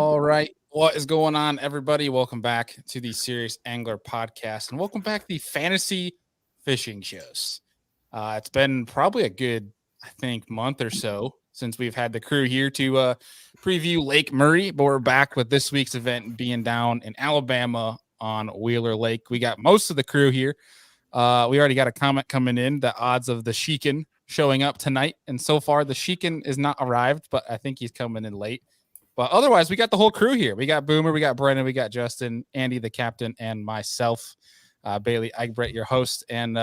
All right. What is going on, everybody? Welcome back to the Serious Angler Podcast, and welcome back to the Fantasy Fishing Shows. It's been probably a good, I think, month or so since we've had the crew here to preview Lake Murray, but we're back with this week's event being down in Alabama on Wheeler Lake. We got most of the crew here. We already got a comment coming in, the odds of the Deakin showing up tonight, and so far the Deakin is not arrived, but I think he's coming in late. But otherwise, we got the whole crew here. We got Boomer, we got Brennan, we got Justin, Andy, the captain, and myself, Bailey, Brett, your host. And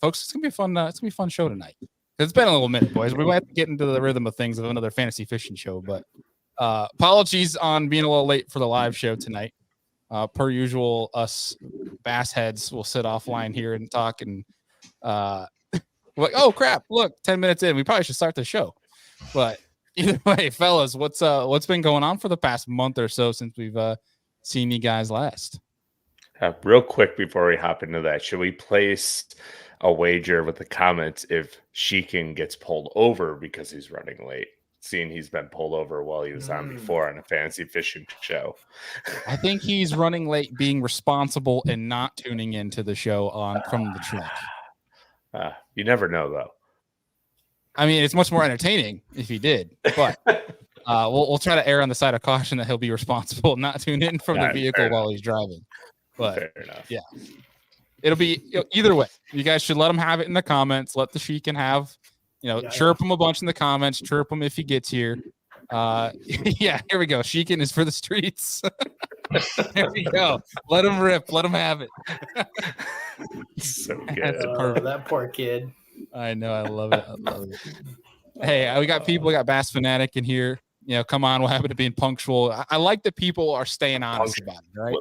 folks, it's gonna be a fun. It's gonna be a fun show tonight. It's been a little minute, boys. We might have to get into the rhythm of things of another fantasy fishing show. But apologies on being a little late for the live show tonight. Per usual, us bass heads will sit offline here and talk. And like, oh crap! Look, 10 minutes in, we probably should start the show. But either way, fellas, what's been going on for the past month or so since we've seen you guys last? Real quick before we hop into that, should we place a wager with the comments if Deakin gets pulled over because he's running late, seeing he's been pulled over while he was on before on a fantasy fishing show? I think he's running late, being responsible and not tuning into the show from the truck. You never know, though. I mean, it's much more entertaining if he did, but we'll try to err on the side of caution that he'll be responsible, not tune in from the vehicle while he's driving. But fair enough. Yeah, it'll be either way. You guys should let him have it in the comments. Let the Deakin have, chirp him a bunch in the comments. Chirp him if he gets here. Yeah, here we go. Deakin is for the streets. There we go. Let him rip. Let him have it. So good. That poor kid. I know. I love it. Hey, we got people. We got Bass Fanatic in here. Come on. What happened to being punctual? I like that people are staying honest about it, right?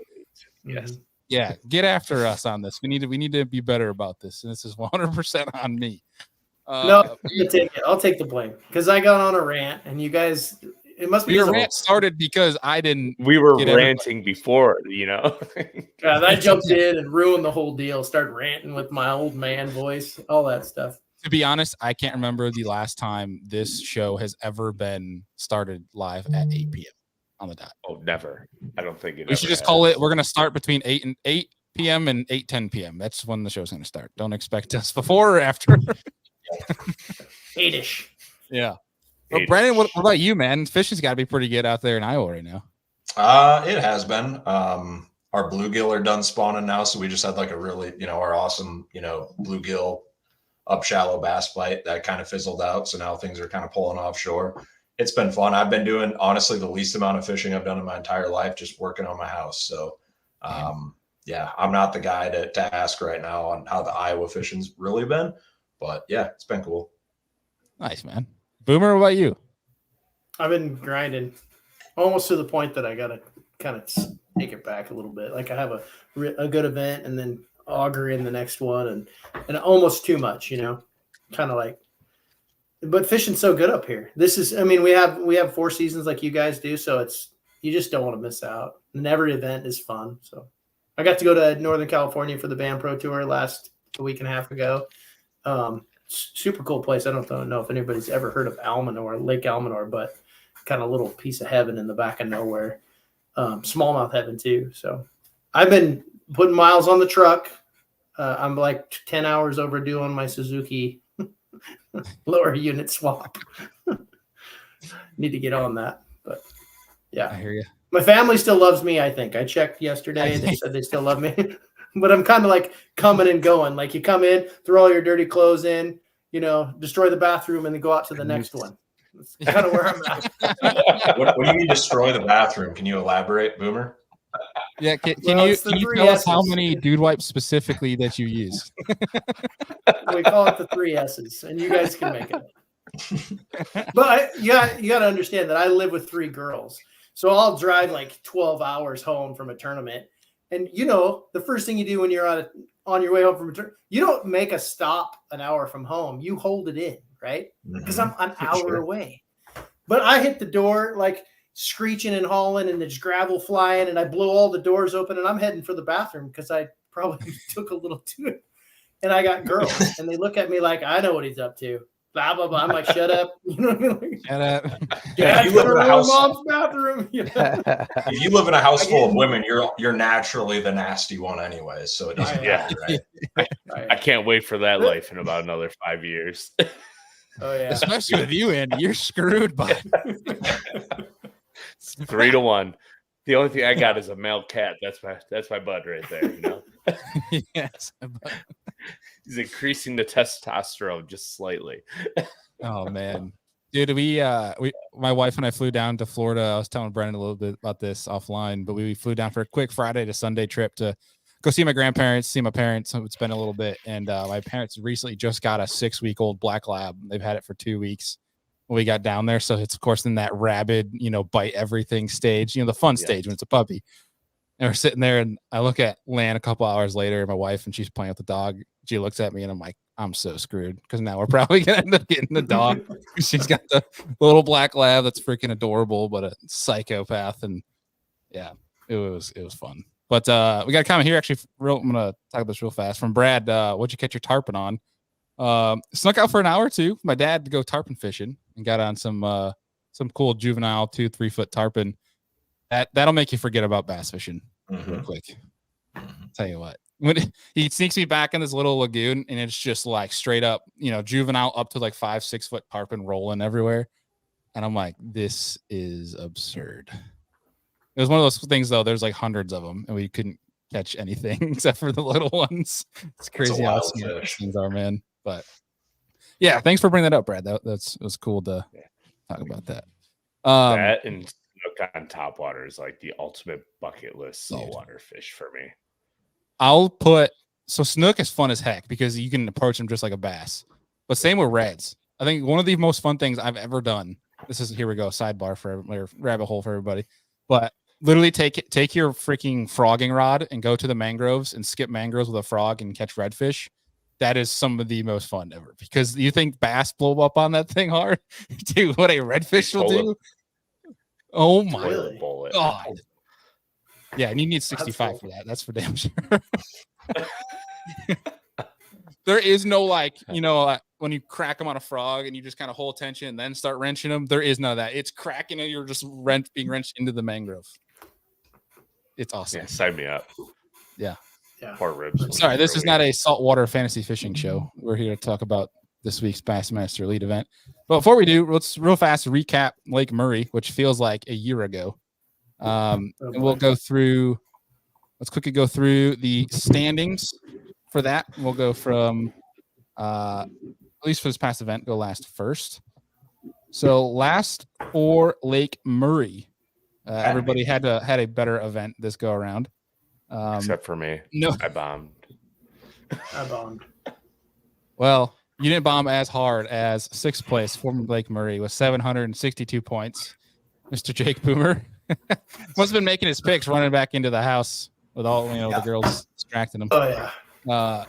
Yes. Yeah. Get after us on this. We need to be better about this. And this is 100% on me. No, I'll take the blame because I got on a rant and you guys. It must be your rant started because I didn't. We were ranting before, God, I jumped in and ruined the whole deal. Started ranting with my old man voice, all that stuff. To be honest, I can't remember the last time this show has ever been started live at 8 p.m. on the dot. Oh, never. I don't think it. We should just call it. We're going to start between 8 p.m. and 8:10 p.m. That's when the show's going to start. Don't expect us before or after. 8-ish. Yeah. But Brennan, what about you, man? Fishing's got to be pretty good out there in Iowa right now. It has been. Our bluegill are done spawning now, so we just had like a really, our awesome, bluegill up shallow bass bite that kind of fizzled out. So now things are kind of pulling offshore. It's been fun. I've been doing honestly the least amount of fishing I've done in my entire life, just working on my house. So, yeah, I'm not the guy to ask right now on how the Iowa fishing's really been, but yeah, it's been cool. Nice, man. Boomer, what about you? I've been grinding almost to the point that I got to kind of take it back a little bit. Like I have a good event and then auger in the next one and almost too much, kind of like, but fishing's so good up here. This is, we have 4 seasons like you guys do. So you just don't want to miss out. And every event is fun. So I got to go to Northern California for the Band Pro Tour a week and a half ago. Super cool place. I don't know if anybody's ever heard of Lake Almanor, but kind of little piece of heaven in the back of nowhere. Smallmouth heaven too. So I've been putting miles on the truck. I'm like 10 hours overdue on my Suzuki lower unit swap. Need to get on that, but yeah. I hear you. My family still loves me. I think I checked yesterday. They said they still love me. But I'm kind of like coming and going. Like you come in, throw all your dirty clothes in, destroy the bathroom, and then go out to the next one. That's kind of where I'm at. What do you mean destroy the bathroom? Can you elaborate, Boomer? Yeah, can you tell us how many dude wipes specifically that you use? We call it the 3 S's, and you guys can make it. But you got to understand that I live with 3 girls. So I'll drive like 12 hours home from a tournament. And, the first thing you do when you're on your way home from a tournament, you don't make a stop an hour from home. You hold it in, right? Because I'm an hour away. But I hit the door like screeching and hauling and there's gravel flying and I blow all the doors open and I'm heading for the bathroom because I probably took a little too. And I got girls and they look at me like, I know what he's up to. blah blah blah. I'm like, shut up. You know what I mean? Shut up. Yeah, Dad's you live in a room, house. mom's bathroom. You know? If you live in a house full of women, you're naturally the nasty one anyway. So it doesn't matter, right? I can't wait for that life in about another 5 years. Oh yeah. Especially with you, Andy. You're screwed, bud. 3-1. The only thing I got is a male cat. That's my bud right there. You know. Yes. He's increasing the testosterone just slightly. Oh man, dude, my wife and I flew down to Florida. I was telling Brennan a little bit about this offline, but we flew down for a quick Friday to Sunday trip to go see my grandparents, see my parents. So it's been a little bit, and my parents recently just got a 6-week-old black lab. They've had it for 2 weeks when we got down there. So it's of course in that rabid, bite everything stage, the fun stage when it's a puppy. And we're sitting there, and I look at Lan a couple hours later, my wife, and she's playing with the dog. She looks at me, and I'm like, I'm so screwed because now we're probably gonna end up getting the dog. She's got the little black lab that's freaking adorable, but a psychopath. And yeah, it was fun. But we got a comment here. Actually, I'm gonna talk about this real fast from Brad. What'd you catch your tarpon on? Snuck out for an hour or two. My dad to go tarpon fishing and got on some cool juvenile 2-3 foot tarpon. That'll make you forget about bass fishing real quick. Tell you what, when he sneaks me back in this little lagoon, and it's just like straight up, juvenile up to like 5-6 foot tarpon rolling everywhere, and I'm like, this is absurd. It was one of those things though. There's like hundreds of them, and we couldn't catch anything except for the little ones. It's crazy how small these things are, man. But yeah, thanks for bringing that up, Brad. It was cool to talk about that. That and snook on topwater is like the ultimate bucket list saltwater fish for me. Snook is fun as heck because you can approach them just like a bass. But same with reds. I think one of the most fun things I've ever done. Here we go, sidebar for rabbit hole for everybody. But literally take your freaking frogging rod and go to the mangroves and skip mangroves with a frog and catch redfish. That is some of the most fun ever because you think bass blow up on that thing hard? Dude, what a redfish will do. Oh my God. Yeah, and you need 65 for that. That's for damn sure. There is no when you crack them on a frog and you just kind of hold tension and then start wrenching them. There is none of that. It's cracking and you're just being wrenched into the mangrove. It's awesome. Yeah, sign me up. Yeah. Poor ribs. Sorry, this is not a saltwater fantasy fishing show. We're here to talk about this week's Bassmaster Elite event. But before we do, let's real fast recap Lake Murray, which feels like a year ago. And we'll go through. Let's quickly go through the standings for that. We'll go from, at least for this past event, go last first. So last for Lake Murray, everybody had a better event this go around. Except for me. No, I bombed. Well, you didn't bomb as hard as sixth place from Lake Murray with 762 points. Mr. Jake Boomer must have been making his picks running back into the house with all the girls distracting him. Oh yeah.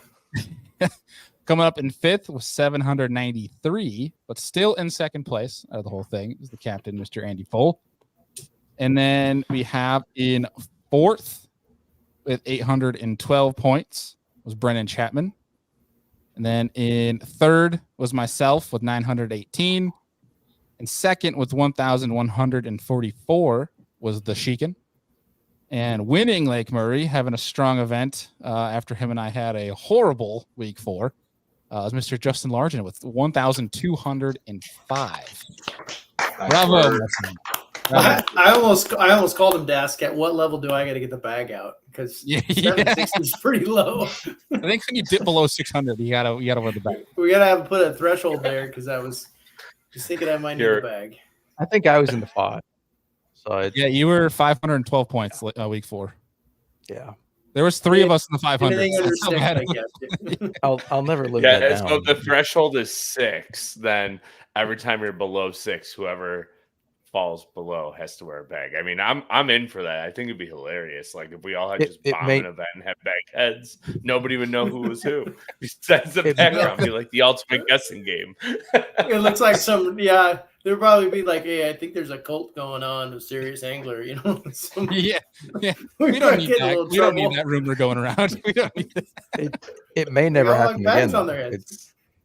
Coming up in fifth with 793, but still in second place out of the whole thing is the captain, Mr. Andy Pohl. And then we have in fourth with 812 points was Brennan Chapman. And then in third was myself with 918. And second with 1,144 was the Sheekin. And winning Lake Murray, having a strong event after him and I had a horrible week 4, was Mr. Justin Largent with 1,205. Bravo. I almost called him to ask at what level do I got to get the bag out because 760 is pretty low. I think when you dip below 600, you gotta win the bag. We gotta put a threshold there because I was just thinking I might need the bag. I think I was in the 5. So you were 512 points week 4. Yeah, there was 3 of us in the 500. I'll never live that down. So the threshold is 6. Then every time you're below 6, whoever falls below has to wear a bag. I mean, I'm in for that. I think it'd be hilarious. Like if we all had just bomb an event and have bag heads, nobody would know who was who. Besides the background, be like the ultimate guessing game. It looks like there'll probably be like, hey, I think there's a cult going on, a serious angler, Yeah. We don't need that. We don't need that rumor going around. We don't need it may never happen again.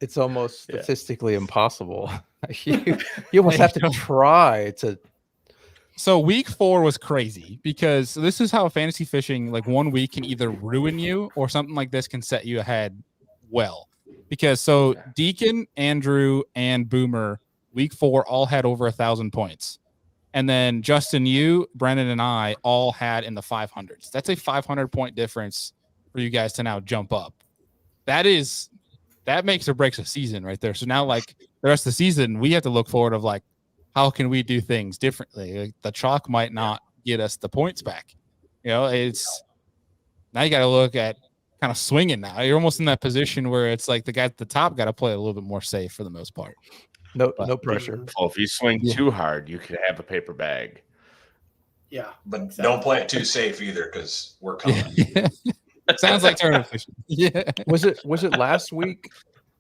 It's almost Yeah. statistically impossible. you almost have to try to. So week 4 was crazy because this is how fantasy fishing, like 1 week can either ruin you or something like this can set you ahead well. Because so Deakin, Andrew, and Boomer, week 4 all had over 1,000 points. And then Justin, you, Brennan, and I all had in the 500s. That's a 500-point difference for you guys to now jump up. That makes or breaks a season right there. So now, like the rest of the season, we have to look forward of like, how can we do things differently? Like, the chalk might not get us the points back. You know, it's now you got to look at kind of swinging now. You're almost in that position where it's like the guy at the top got to play a little bit more safe for the most part. No pressure. Well, if you swing too hard, you could have a paper bag. Yeah. But don't play it too safe either, because we're coming. Sounds like tournament fishing. Yeah. Was it last week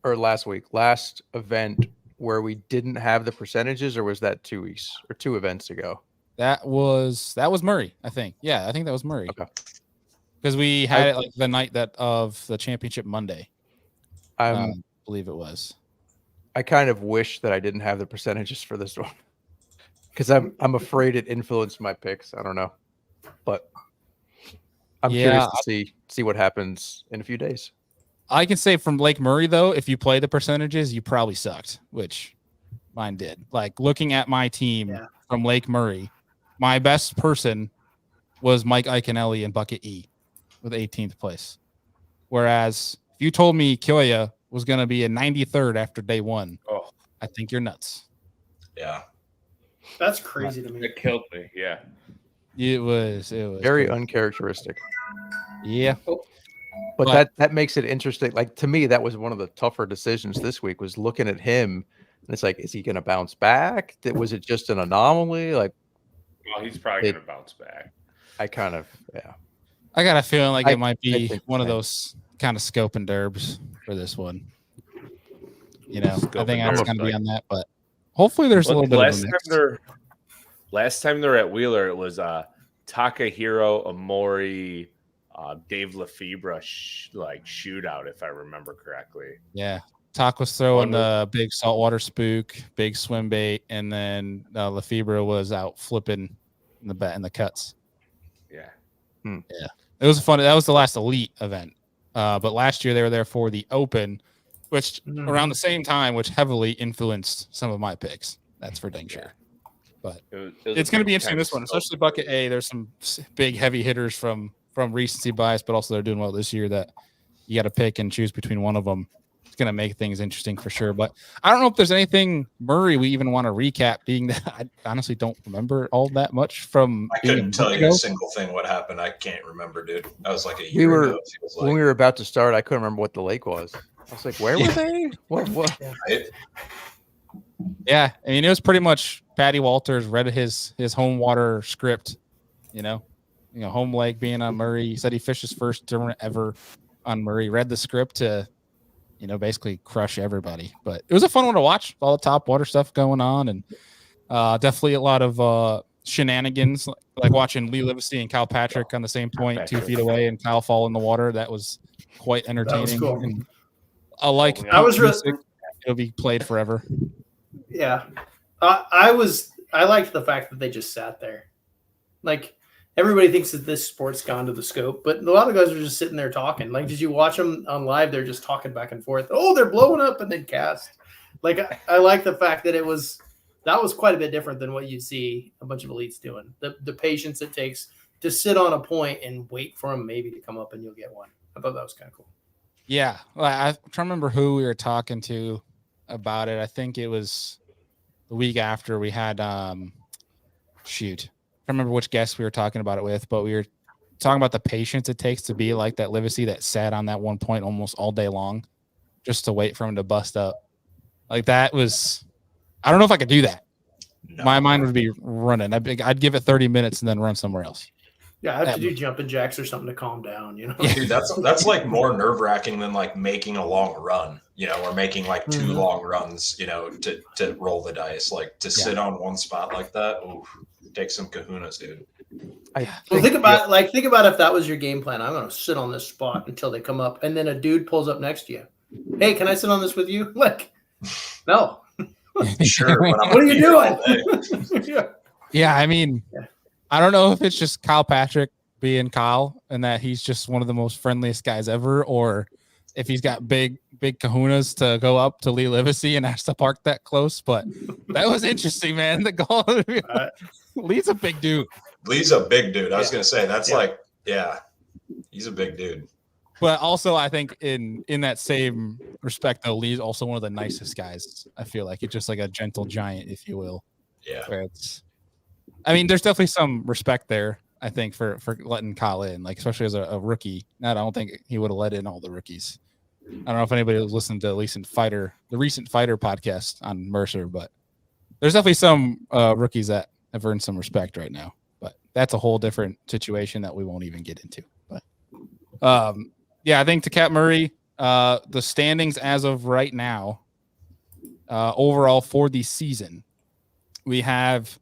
or last event where we didn't have the percentages, or was that 2 weeks or 2 events ago? That was Murray, I think. Yeah, I think that was Murray. Okay. Because we had it like the night of the championship Monday. I believe it was. I kind of wish that I didn't have the percentages for this one, because I'm afraid it influenced my picks. I don't know, but I'm curious to see what happens in a few days. I can say from Lake Murray, though, if you play the percentages, you probably sucked, which mine did. Like looking at my team from Lake Murray, my best person was Mike Iconelli in bucket E with 18th place. Whereas if you told me Kyoya was going to be a 93rd after day 1, I think you're nuts. Yeah. That's crazy to me. It killed me. Yeah. It was very uncharacteristic. Yeah. But that makes it interesting. Like, to me, that was one of the tougher decisions this week, was looking at him, and it's like, is he going to bounce back? Was it just an anomaly? Like, well, he's probably going to bounce back. I got a feeling like it might be one of those kind of scope and derbs for this one. You know, I think I'm going to be on that, but hopefully there's a little bit of a mix. Last time they're at Wheeler, it was Takahiro Amori, Dave Lefebvre shootout, if I remember correctly. Yeah. Tak was throwing the big saltwater spook, big swim bait, and then Lefebvre was out flipping in the cuts. Yeah. Yeah. It was fun. That was the last Elite event. But last year they were there for the Open, which around the same time, which heavily influenced some of my picks. That's for dang sure. But it's going to be interesting this one, especially bucket A. There's some big heavy hitters from recency bias, but also they're doing well this year that you got to pick and choose between one of them. It's going to make things interesting for sure. But I don't know if there's anything Murray we even want to recap, being that I honestly don't remember all that much from. I couldn't tell you a single thing what happened. I can't remember, dude. That was like a year ago. When we were about to start, I couldn't remember what the lake was. I was like, where were they? What? Yeah, I mean, it was pretty much Patty Walters read his home water script, you know, home lake being on Murray. He said he fished his first tournament ever on Murray, read the script to, basically crush everybody. But it was a fun one to watch, all the top water stuff going on, and definitely a lot of shenanigans, like watching Lee Livesey and Kyle Patrick on the same point, 2 feet away, and Kyle fall in the water. That was quite entertaining. That was cool. And I like it'll be played forever. Yeah. I liked the fact that they just sat there. Like, everybody thinks that this sport's gone to the scope, but a lot of guys are just sitting there talking. Like, did you watch them on live? They're just talking back and forth. Oh, they're blowing up and then cast. Like, I like the fact that that was quite a bit different than what you see a bunch of elites doing. The patience it takes to sit on a point and wait for them maybe to come up and you'll get one. I thought that was kind of cool. Yeah. I'm trying to remember who we were talking to about it. I think it was the week after we had I can't remember which guest we were talking about it with, but we were talking about the patience it takes to be like that Livesey that sat on that one point almost all day long just to wait for him to bust up. Like, that was, I don't know if I could do that. No. My mind would be running. I'd give it 30 minutes and then run somewhere else. Yeah, I have to do jumping jacks or something to calm down, Dude, that's like more nerve-wracking than like making a long run, or making like 2 long runs, to roll the dice. Like, to sit on one spot like that, take some kahunas, dude. Think about if that was your game plan. I'm going to sit on this spot until they come up, and then a dude pulls up next to you. hey, can I sit on this with you? Like, no. Sure. But I'm What are you gonna be here all day. doing? Yeah. Yeah, I mean, I don't know if it's just Kyle Patrick being Kyle and that he's just one of the most friendliest guys ever, or if he's got big kahunas to go up to Lee Livesey and has to park that close. But that was interesting, man. The goal. Lee's a big dude. Lee's a big dude. I was gonna say that's he's a big dude. But also, I think in that same respect, though, Lee's also one of the nicest guys. I feel like it's just like a gentle giant, if you will. Yeah. I mean, there's definitely some respect there, I think, for letting Kyle in, like especially as a rookie. I don't think he would have let in all the rookies. I don't know if anybody was listening to the recent fighter podcast on Mercer, but there's definitely some rookies that have earned some respect right now. But that's a whole different situation that we won't even get into. But yeah, I think to Cat Murray, the standings as of right now, overall for the season, we have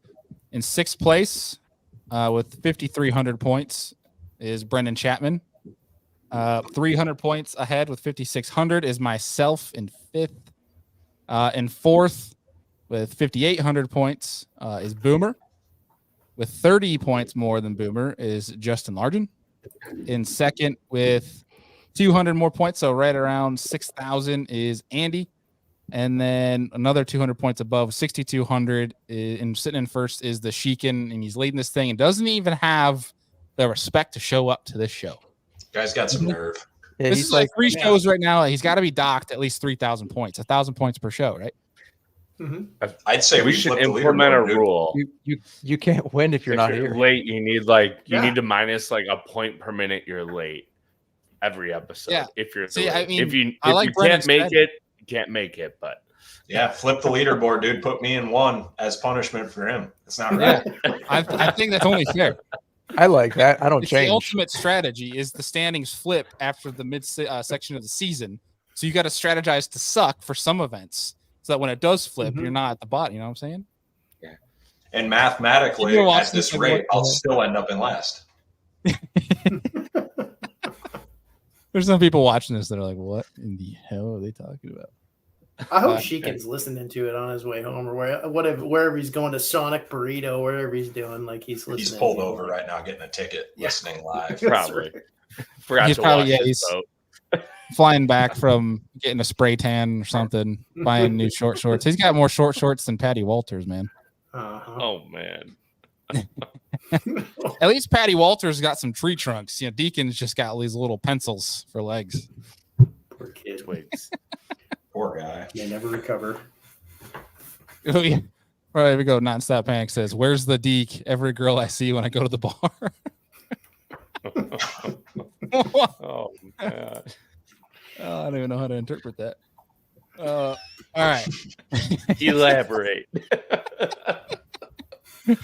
in sixth place with 5,300 points is Brendan Chapman. 300 points ahead with 5,600 is myself in fifth. In fourth with 5,800 points is Boomer. With 30 points more than Boomer is Justin Largen. In second with 200 more points, so right around 6,000 is Andy. And then another 200 points above 6,200 and sitting in first is the Sheekin, and he's leading this thing and doesn't even have the respect to show up to this show. Guy's got some nerve. Yeah, This he's is like 3 shows right now. He's got to be docked at least 3,000 points, 1,000 points per show, right? Mm-hmm. I'd say we should flip the implement a leaderboard, dude. rule. you can't win if you're not here. Late, you need need to minus like a point per minute you're late every episode. Yeah. If you're See, late. I mean, if you like can't make Brendan's it, you can't make it. But Yeah, flip the leaderboard, dude. Put me in one as punishment for him. It's not right. Yeah, I think that's only fair. I like that. I don't It's change. the ultimate strategy is the standings flip after the mid section of the season. So you got to strategize to suck for some events so that when it does flip, you're not at the bottom. You know what I'm saying? And mathematically, You're at watching this this rate, I'll like- still end up in last. There's some people watching this that are like, "What in the hell are they talking about?" I hope Sheekin's listening to it on his way home or wherever he's going to Sonic Burrito, wherever he's doing. Like he's listening. He's pulled over right now, getting a ticket, listening live. probably forgot He's to probably wash his boat. flying back from getting a spray tan or something, buying new short shorts. He's got more short shorts than Patty Walters, man. Uh-huh. Oh man. At least Patty Walters got some tree trunks. You know, Deakin's just got these little pencils for legs. Poor kid. Twigs. Poor guy. They never recover. Oh, yeah. All right, here we go. Nonstop Panic says, "Where's the Deke? Every girl I see when I go to the bar." Oh man. Oh, I don't even know how to interpret that. All right. Elaborate.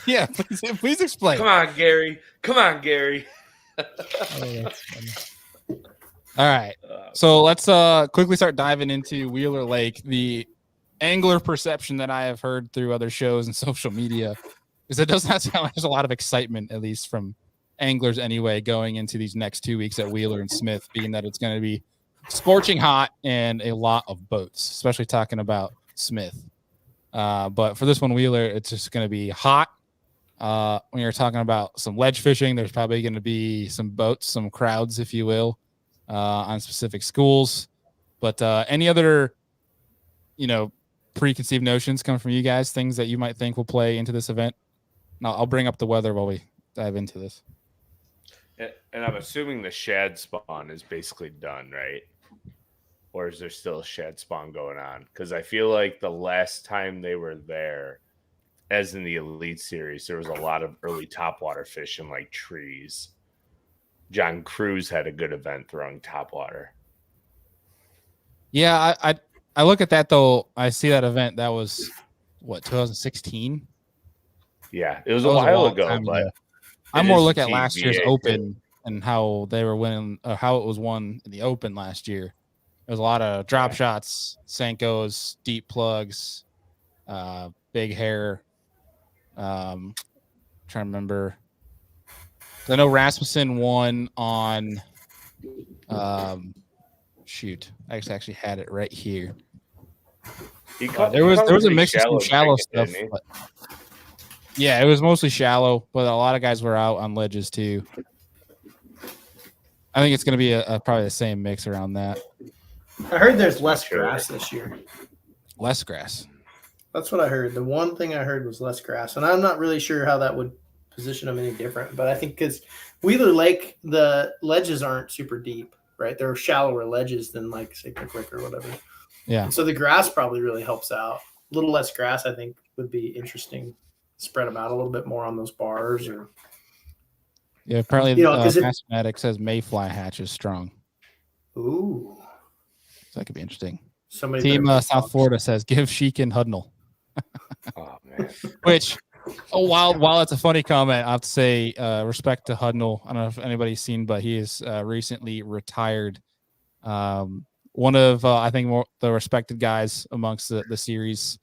Yeah, please explain. Come on, Gary. Come on, Gary. Oh, that's funny. All right. So let's quickly start diving into Wheeler Lake. The angler perception that I have heard through other shows and social media is it does not sound like there's a lot of excitement, at least from anglers anyway, going into these next 2 weeks at Wheeler and Smith, being that it's going to be scorching hot and a lot of boats, especially talking about Smith. But for this one, Wheeler, it's just going to be hot. When you're talking about some ledge fishing, there's probably going to be some boats, some crowds, if you will, on specific schools. But any other, preconceived notions coming from you guys, things that you might think will play into this event? Now, I'll bring up the weather while we dive into this. And I'm assuming the shad spawn is basically done, right? Or is there still a shad spawn going on? Because I feel like the last time they were there, as in the Elite Series, there was a lot of early topwater fishing like trees. John Cruz had a good event throwing topwater. Yeah, I look at that, though. I see that event. That was, 2016? Yeah, it was a while ago, but I'm more looking at last year's Open and how they were winning, how it was won in the Open last year. There was a lot of drop shots, Senkos, deep plugs, big hair. Trying to remember. I know Rasmussen won on shoot, I actually had it right here. There was a mix of some shallow chicken, stuff. didn't he? But yeah, it was mostly shallow, but a lot of guys were out on ledges too. I think it's going to be probably the same mix around that. I heard there's less grass this year. Less grass. That's what I heard. The one thing I heard was less grass, and I'm not really sure how that would position them any different. But I think because Wheeler Lake, the ledges aren't super deep, right? They're shallower ledges than like say Pickwick or whatever. Yeah. And so the grass probably really helps out. A little less grass, I think, would be interesting. Spread them out a little bit more on those bars, or yeah. Apparently, Bassmatic says mayfly hatch is strong. Ooh, so that could be interesting. Somebody Team South Florida says give Sheik and Hudnall. Oh man. Which, while it's a funny comment, I have to say respect to Hudnall. I don't know if anybody's seen, but he is recently retired. One of I think the respected guys amongst the series.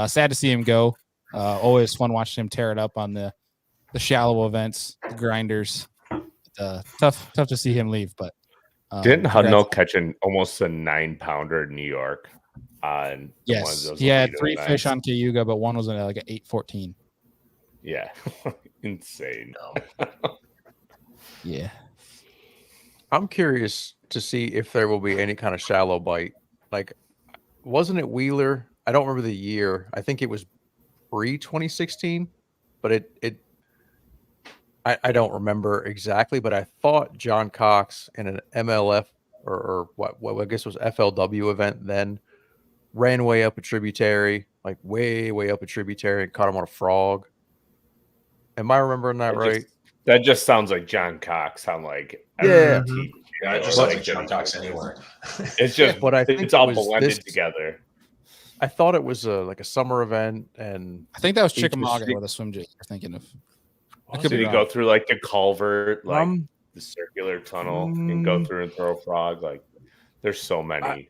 Sad to see him go. Always fun watching him tear it up on the shallow events, the grinders. Tough to see him leave, but didn't Hudnall catch almost a 9-pounder in New York? Yes, he had 3 events. Fish on Cayuga, but one was like an 8-14. Yeah, insane. Yeah, I'm curious to see if there will be any kind of shallow bite. Like, wasn't it Wheeler? I don't remember the year. I think it was pre-2016, but I don't remember exactly, but I thought John Cox in an MLF or what I guess was FLW event then ran way up a tributary, like way up a tributary, and caught him on a frog. Am I remembering that right? That just sounds like John Cox on like yeah. Yeah, it just sounds like John Cox anywhere. It's just, but I think it's all blended together. I thought it was like a summer event, and I think that was Chickamauga where the swim jigs you're thinking of. Did he go through like the culvert, like the circular tunnel, and go through and throw a frog? Like, there's so many.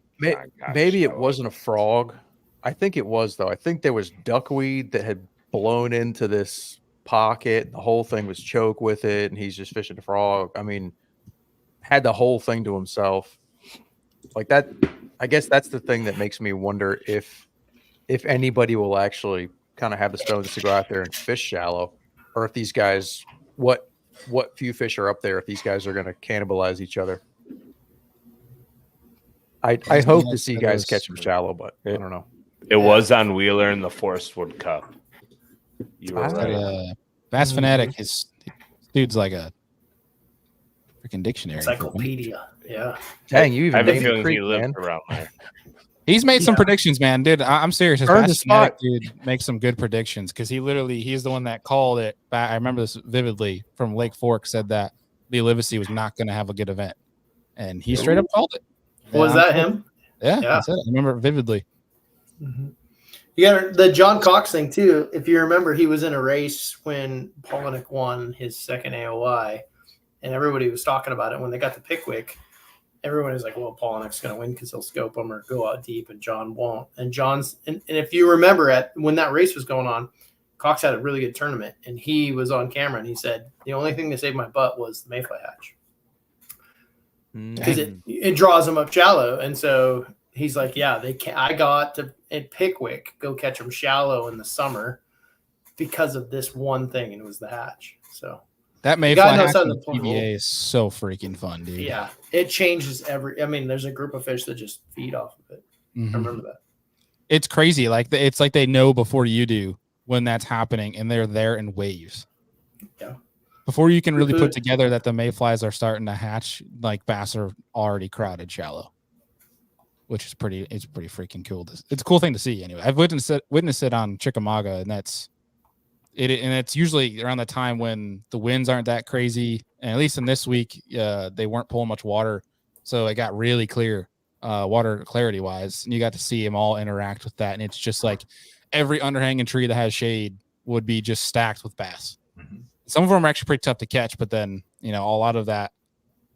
Maybe it wasn't a frog. I think it was, though. I think there was duckweed that had blown into this pocket. The whole thing was choked with it, and he's just fishing a frog. I mean, had the whole thing to himself. Like that, I guess that's the thing that makes me wonder if anybody will actually kind of have the stones to go out there and fish shallow, or if these guys, what few fish are up there, if these guys are going to cannibalize each other. I hope to see guys catch them shallow, but I don't know. It was on Wheeler in the Forest Wood Cup. You were right. Bass Fanatic, his dude's like a freaking dictionary. Encyclopedia. Yeah. Dang, you even I have a named feeling Creek, he lived man. around there. He's made some predictions, man. Dude, I'm serious. His Earned the Bass spot. Fanatic dude makes some good predictions because he's the one that called it. I remember this vividly from Lake Fork, said that Lee Livesey was not going to have a good event. And he straight up called it. Was that him? Yeah. I remember it vividly. Mm-hmm. You got the John Cox thing too. If you remember, he was in a race when Polinick won his second AOI, and everybody was talking about it when they got to Pickwick. Everyone was like, "Well, Polinick's going to win because he'll scope him or go out deep, and John won't." And and if you remember, when that race was going on, Cox had a really good tournament, and he was on camera and he said the only thing that saved my butt was the mayfly hatch because it draws them up shallow, and so. He's like, yeah, I got to at Pickwick go catch them shallow in the summer because of this one thing, and it was the hatch. So that mayfly hatch on the PBA is so freaking fun, dude. Yeah, it changes I mean, there's a group of fish that just feed off of it. Mm-hmm. I remember that. It's crazy. Like it's like they know before you do when that's happening, and they're there in waves. Yeah. Before you can really put together that the mayflies are starting to hatch, like bass are already crowded shallow. Which is it's pretty freaking cool. It's a cool thing to see anyway. I've witnessed it on Chickamauga, and that's it. And it's usually around the time when the winds aren't that crazy. And at least in this week, they weren't pulling much water, so it got really clear, water clarity wise. And you got to see them all interact with that. And it's just like every underhanging tree that has shade would be just stacked with bass. Mm-hmm. Some of them are actually pretty tough to catch, but then a lot of that,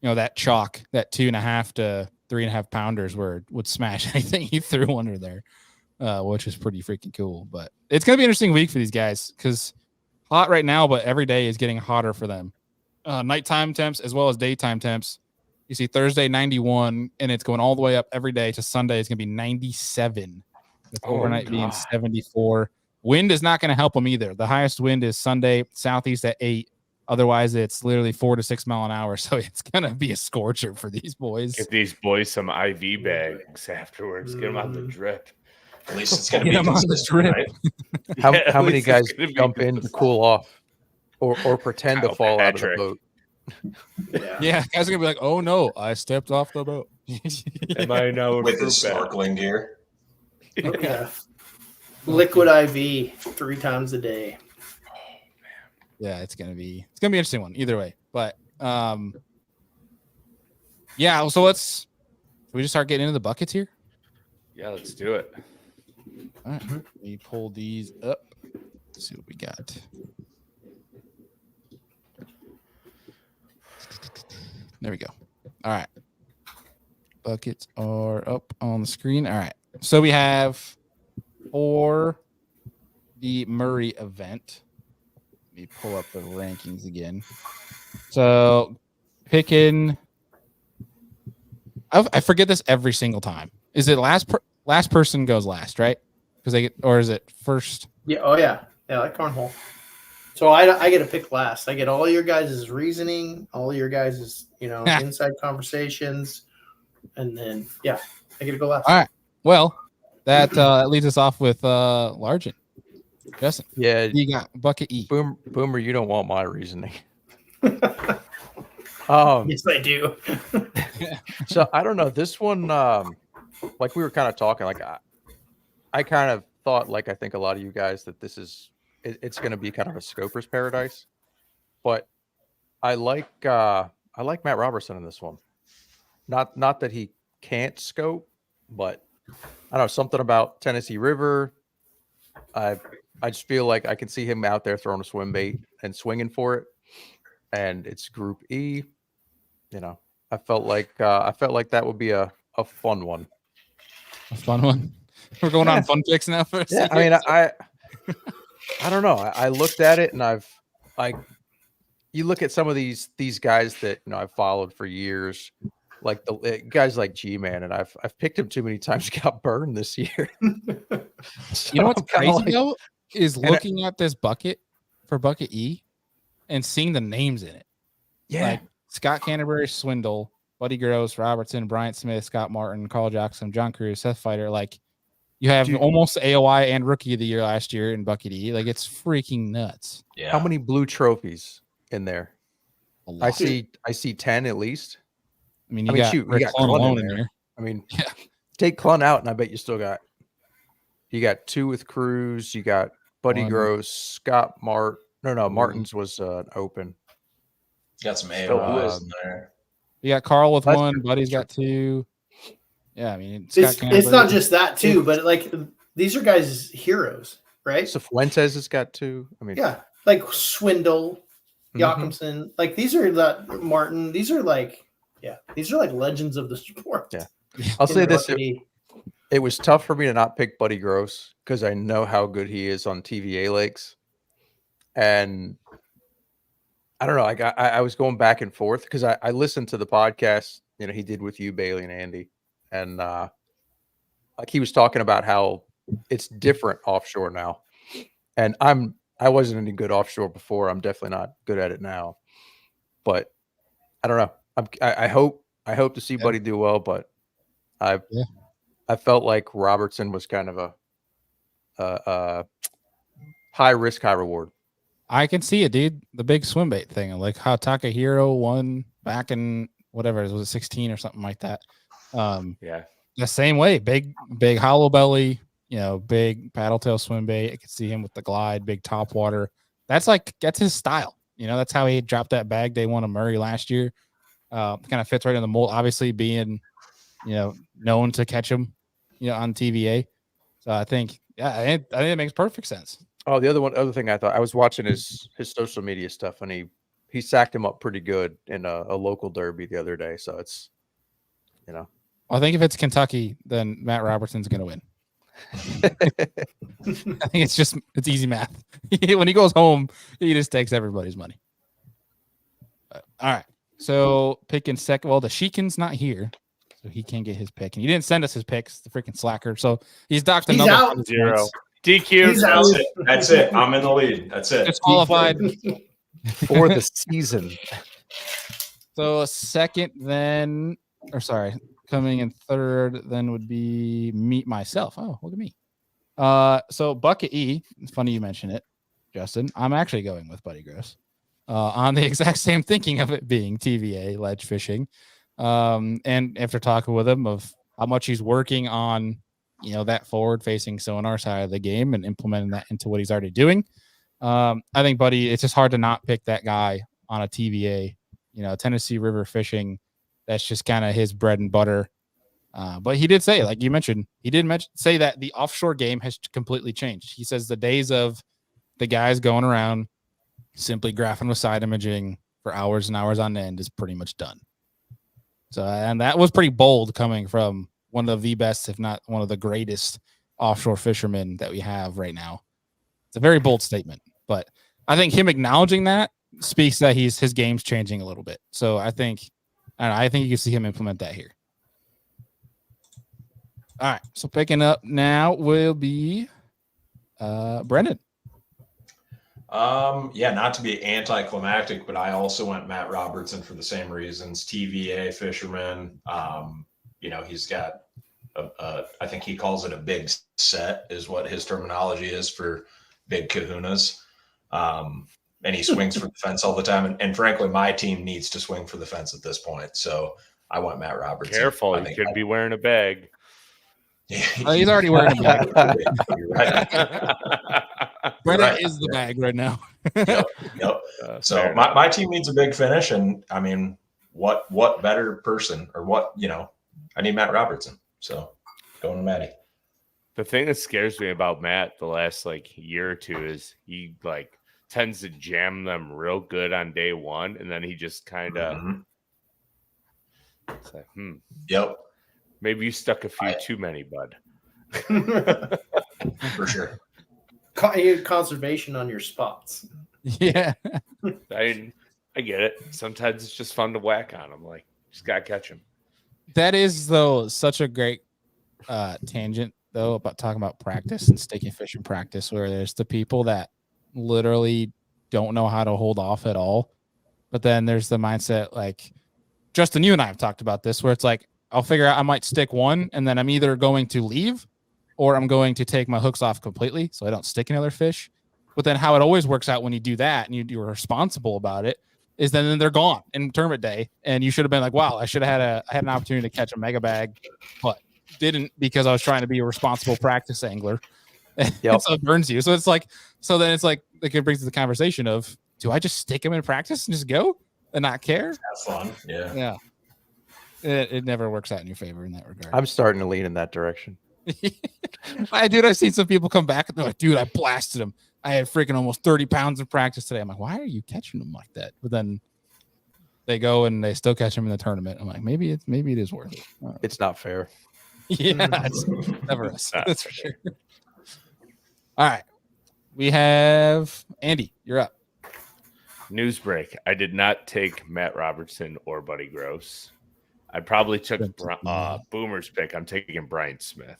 that chalk, that 2.5 to 3.5 pounders would smash anything he threw under there, which is pretty freaking cool. But it's going to be an interesting week for these guys because hot right now, but every day is getting hotter for them. Nighttime temps as well as daytime temps You see Thursday 91, and it's going all the way up every day to Sunday. It's going to be 97. With overnight being 74. Wind is not going to help them either. The highest wind is Sunday, southeast at 8. Otherwise, it's literally 4 to 6 mile an hour. So it's going to be a scorcher for these boys. Get these boys some IV bags afterwards. Get them on the drip. At least it's going to Get be 'em on the consistent, drip. right? How many least guys it's gonna be jump in to consistent. cool off or pretend to Kyle fall out of the Patrick. boat? Yeah, guys are going to be like, oh no, I stepped off the boat. Am I now a With his fruit bat? snorkeling gear. Yeah. Liquid IV 3 times a day. Yeah, it's gonna be an interesting one either way. But yeah, so should we just start getting into the buckets here? Yeah, let's do it. All right, let me pull these up. Let's see what we got. There we go. All right. Buckets are up on the screen. All right. So we have for the Murray event. Let me pull up the rankings again. So picking, I forget this every single time. Is it last person goes last, right? Because they get, or is it first? Yeah. Oh yeah. Yeah, like cornhole. So I get to pick last. I get all your guys' reasoning, all your guys' inside conversations, and then I get to go last. All right. Well, that leads us off with Largent. Justin, Yeah, you got bucket E. Boomer, you don't want my reasoning. Yes, I do. So I don't know this one. Like we were kind of talking, like I kind of thought, like I think a lot of you guys, that this is it's going to be kind of a scoper's paradise. But I like Matt Robertson in this one. Not that he can't scope, but I don't know, something about Tennessee River. I just feel like I can see him out there throwing a swim bait and swinging for it. And it's Group E. I felt like that would be a fun one. A fun one. We're going on fun picks now for a Yeah, second. I mean, I don't know. I looked at it and you look at some of these guys that I've followed for years, like the guys like G-Man, and I've picked him too many times. Got burned this year. So You know what's I'm kinda crazy like- though is looking at this bucket for bucket E and seeing the names in it. Yeah, Like Scott Canterbury, Swindle, Buddy Gross, Robertson, Bryant Smith, Scott Martin, Carl Jackson, John Cruz, Seth Fighter. Like you have almost AOI and Rookie of the Year last year in bucket E. Like it's freaking nuts. Yeah. how many blue trophies in there? A lot. I see 10 at least. I mean, I you mean, got shoot, we Rick got Clun Clun in alone in there. there. I mean, Yeah. take Clun out, and I bet you still got 2 with Cruz. You got Buddy One. Gross, Scott Martin's was open. Got some Still AOIs blue. in there. You got Carl with That's one. true. Buddy's That's got 2. Yeah, I mean, It's not just that too, but like these are guys' heroes, right? Cifuentes has got 2. I mean, Yeah, like Swindle, Mhm. Jakobsen. Like these are Martin. These are like legends of the sport. Yeah. I'll In say the this: rookie. it was tough for me to not pick Buddy Gross because I know how good he is on TVA lakes, and I don't know. Like I was going back and forth because I listened to the podcast he did with you, Bailey, and Andy, and like he was talking about how it's different offshore now, and I wasn't any good offshore before. I'm definitely not good at it now, but I don't know. I hope to see Buddy do well, but I felt like Robertson was kind of a high risk, high reward. I can see it, dude. The big swim bait thing, like how Takahiro won back in whatever was it 16 or something like that. Yeah. The same way, big hollow belly, big paddle tail swim bait. I could see him with the glide, big top water. That's his style. That's how he dropped that bag day one of Murray last year. Kind of fits right in the mold. Obviously, being known to catch him, on TVA. So I think I think it makes perfect sense. Oh, the other thing I thought, I was watching his social media stuff, and he sacked him up pretty good in a local derby the other day. So it's, I think if it's Kentucky, then Matt Robertson's going to win. I think it's easy math. When he goes home, he just takes everybody's money. But, all right. So picking second. Well, the Sheekin's not here, so he can't get his pick. And he didn't send us his picks, the freaking slacker. So he's docked He's another out. 100 0. points. DQ. He's out. That's it. I'm in the lead. That's it. Disqualified. For the season. So second, then, or sorry, coming in third, then would be myself. Oh, look at me. So Bucket E. It's funny you mention it, Justin. I'm actually going with Buddy Gross. On the exact same thinking of it being TVA ledge fishing. And after talking with him of how much he's working on, that forward facing sonar side of the game and implementing that into what he's already doing. I think Buddy, it's just hard to not pick that guy on a TVA, Tennessee River fishing. That's just kind of his bread and butter. But he did say, like you mentioned, say that the offshore game has completely changed. He says the days of the guys going around simply graphing with side imaging for hours and hours on end is pretty much done. So, and that was pretty bold coming from one of the best, if not one of the greatest offshore fishermen that we have right now. It's a very bold statement, but I think him acknowledging that speaks that his game's changing a little bit. So I think you can see him implement that here. All right. So picking up now will be Brennan. Yeah, not to be anticlimactic, but I also went Matt Robertson for the same reasons. TVA fisherman. He's got I think he calls it a big set is what his terminology is for big kahunas. And he swings for the fence all the time. And frankly, my team needs to swing for the fence at this point. So I went Matt Robertson. Careful, he could be wearing a bag. He's already wearing a bag. You're right. Brennan is the bag right now. Yep. So my team needs a big finish, and I mean, what better person or what I need Matt Robertson. So going to Matty. The thing that scares me about Matt the last year or two is he tends to jam them real good on day one, and then he just kind of Yep. Maybe you stuck a few too many, bud. For sure. Conservation on your spots. Yeah. I get it. Sometimes it's just fun to whack on them. Just got to catch them. That is, though, such a great tangent, though, about talking about practice and sticky fishing practice, where there's the people that literally don't know how to hold off at all. But then there's the mindset, like, Justin, you and I have talked about this, where it's like, I'll figure out I might stick one, and then I'm either going to leave or I'm going to take my hooks off completely so I don't stick another fish. But then how it always works out when you do that and you're responsible about it is then they're gone in tournament day. And you should have been like, wow, I should have had an opportunity to catch a mega bag, but didn't because I was trying to be a responsible practice angler. Yep. So it burns you. So it's like, it brings to the conversation of, do I just stick them in practice and just go and not care? Have fun. Yeah. Yeah. It never works out in your favor in that regard. I'm starting to lean in that direction. I've seen some people come back and they're like, dude, I blasted him. I had freaking almost 30 pounds in practice today. I'm like, why are you catching them like that? But then they go and they still catch them in the tournament. I'm like, maybe it is worth it. It's not fair. Yeah, it's never us. That's for sure. All right. We have Andy. You're up. News break. I did not take Matt Robertson or Buddy Gross. I probably took Boomer's pick. I'm taking Brian Smith.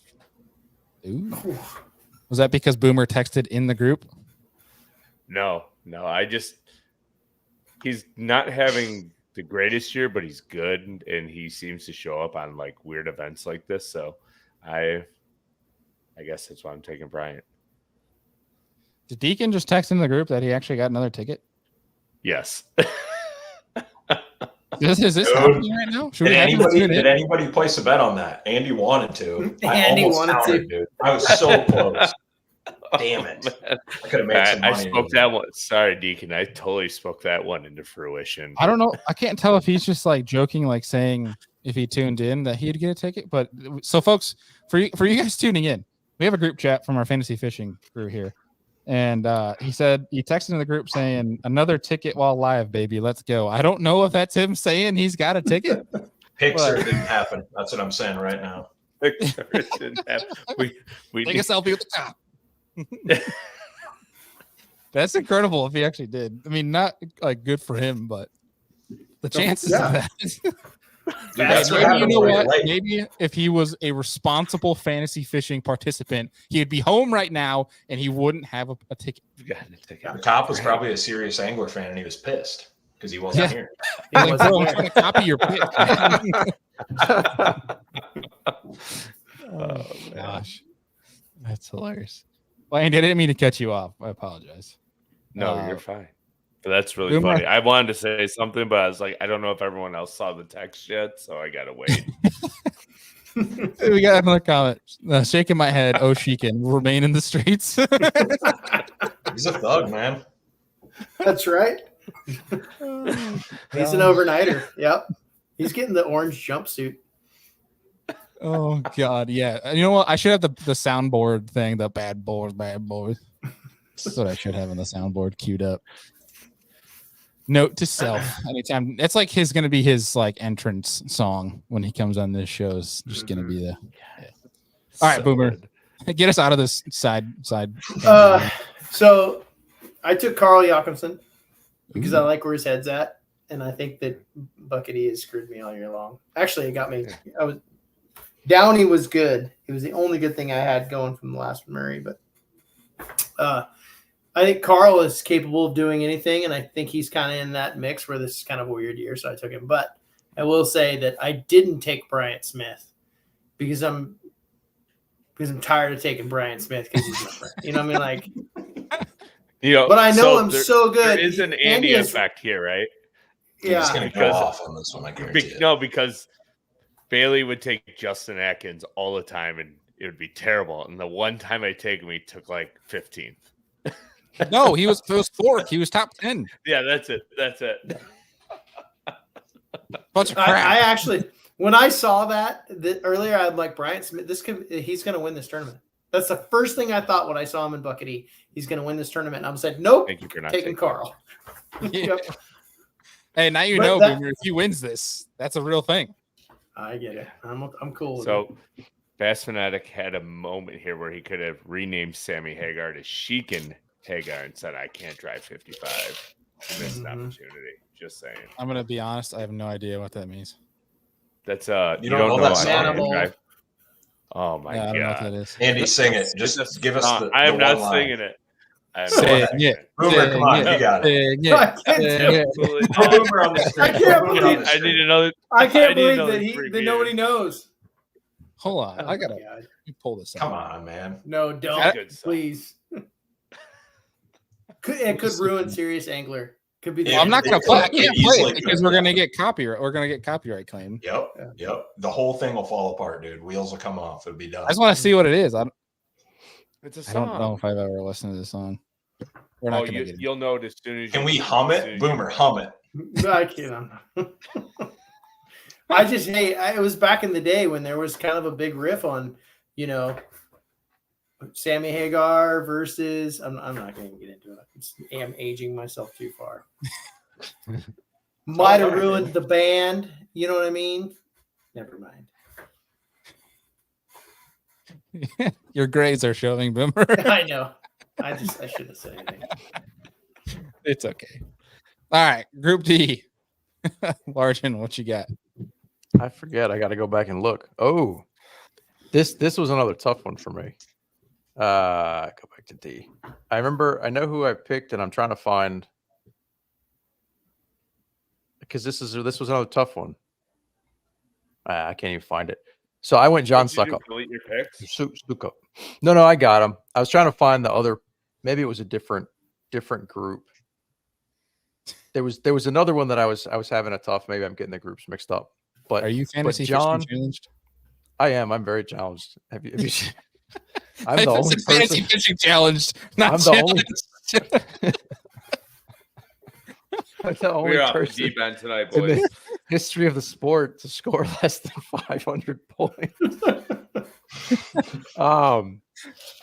Ooh. Was that because Boomer texted in the group? No. He's not having the greatest year, but he's good, and he seems to show up on weird events like this. So I guess that's why I'm taking Brian. Did Deakin just text in the group that he actually got another ticket? Yes. Is this happening right now? Did anybody place a bet on that? Andy wanted to. I was so close. Damn it. I could have made some money. I spoke that one. Sorry, Deacon. I totally spoke that one into fruition. I don't know. I can't tell if he's just joking, saying if he tuned in that he'd get a ticket. But so, folks, for you guys tuning in, we have a group chat from our fantasy fishing crew here. And he said he texted in the group saying, another ticket while live, baby. Let's go. I don't know if that's him saying he's got a ticket. Pixar didn't happen. That's what I'm saying right now. Pixar didn't happen. We take a selfie with the top. That's incredible if he actually did. I mean, not good for him, but The chances Yeah. of that. That's what Maybe happens you know when you're what? late. Maybe if he was a responsible fantasy fishing participant, he'd be home right now and he wouldn't have a ticket. You got to take The it. cop was probably a serious angler fan, and he was pissed because he wasn't Yeah. here. He Like, wasn't bro, I'm there. trying to copy your pick, man. Oh, Gosh, that's hilarious. Well, Andy, I didn't mean to cut you off. I apologize. No, you're fine. But that's really Boomer. funny. I wanted to say something, but I was like, I don't know if everyone else saw the text yet, so I gotta wait. We got another comment. Shaking my head. Oh, Sheekin will remain in the streets. He's a thug, man. That's right. He's an overnighter. Yep. He's getting the orange jumpsuit. Oh God, yeah. You know what? I should have the soundboard thing. The bad boys. That's what I should have on the soundboard queued up. Note to self: anytime it's like gonna be his like entrance song when he comes on this show. Is just gonna be the. Yeah. All right, So Boomer, good. get us out of this side. So I took Carl Jakobsen because I like where his head's at, and I think that Buckety has screwed me all year long. Actually, it got me. Downey was good. It was the only good thing I had going from the last Murray, but I think Carl is capable of doing anything, and I think he's kind of in that mix where this is kind of a weird year, so I took him. But I will say that I didn't take Bryant Smith because I'm tired of taking Bryant Smith because he's my friend. You know what I mean? Like, You know, but I know him there- so good. There is an Andy effect here, right? He's Yeah. going to go Because- off on this one, I guarantee it. No, because Bailey would take Justin Atkins all the time, and it would be terrible. And the one time I take him, he took like 15th. No, it was fourth. He was top 10. Yeah, that's it. That's it. Bunch of crap. I actually, when I saw that earlier, I'm like, Bryant Smith, he's going to win this tournament. That's the first thing I thought when I saw him in Buckety. He's going to win this tournament. And I said, nope, Thank you for not taking Carl. Yeah. Yep. Hey, now you But know, that- Boomer, if he wins this, that's a real thing. I get it. I'm cool with it. So, Bass Fanatic had a moment here where he could have renamed Sammy Hagar to Sheekin Hagar and said, I can't drive 55. He missed an opportunity. Just saying. I'm gonna be honest. I have no idea what that means. That's You don't know that I song? can't Animal. drive. Oh my Yeah, I don't know what god. that is. Andy, sing it. It's Just a give us song. the I am the not one line. singing it. I am Say not it, singing yeah. it. Boomer, come on, you got it. I can't do it. Absolutely Throw not. Boomer on the screen. I can't Throw Boomer on believe- the I screen. need another. I I can't need believe another that free nobody beer. knows. Hold on, I gotta Oh, God. let me pull this Come out. on, man. No, That's don't. good stuff. Please. It could ruin Serious Angler. Could be. Yeah, I'm not gonna it play. I could. can't It play easily it because could, we're gonna yeah. get copyright. We're gonna get copyright claim. Yep. The whole thing will fall apart, dude. Wheels will come off. It'll be done. I just want to see what it is. It's a I song. don't know if I've ever listened to this song. We're not Oh, gonna get it. you'll know it as soon as. Can you- we hum as soon it? as Boomer, you- hum it. I can't. I just it was back in the day when there was kind of a big riff on, Sammy Hagar versus. I'm not going to get into it. I'm aging myself too far. Might have ruined the band. You know what I mean? Never mind. Your grades are showing, Boomer. I know. I shouldn't have said anything. It's okay. All right, Group D. Largen, what you got? I forget. I got to go back and look. Oh, this was another tough one for me. Go back to D. I know who I picked, and I'm trying to find because this was another tough one. I can't even find it. So I went John What'd you do, Suckup. delete your picks? Suckup. No, I got him. I was trying to find the other. Maybe it was a different group. There was another one that I was having a tough. Maybe I'm getting the groups mixed up. But Are you fantasy John- fishing challenged? I am. I'm very challenged. Have you seen? I'm the Hey, only this is fantasy person. fishing challenged. Not I'm the only. challenged. I'm the only We're off the person deep end tonight, in boys. the history of the sport to score less than 500 points. I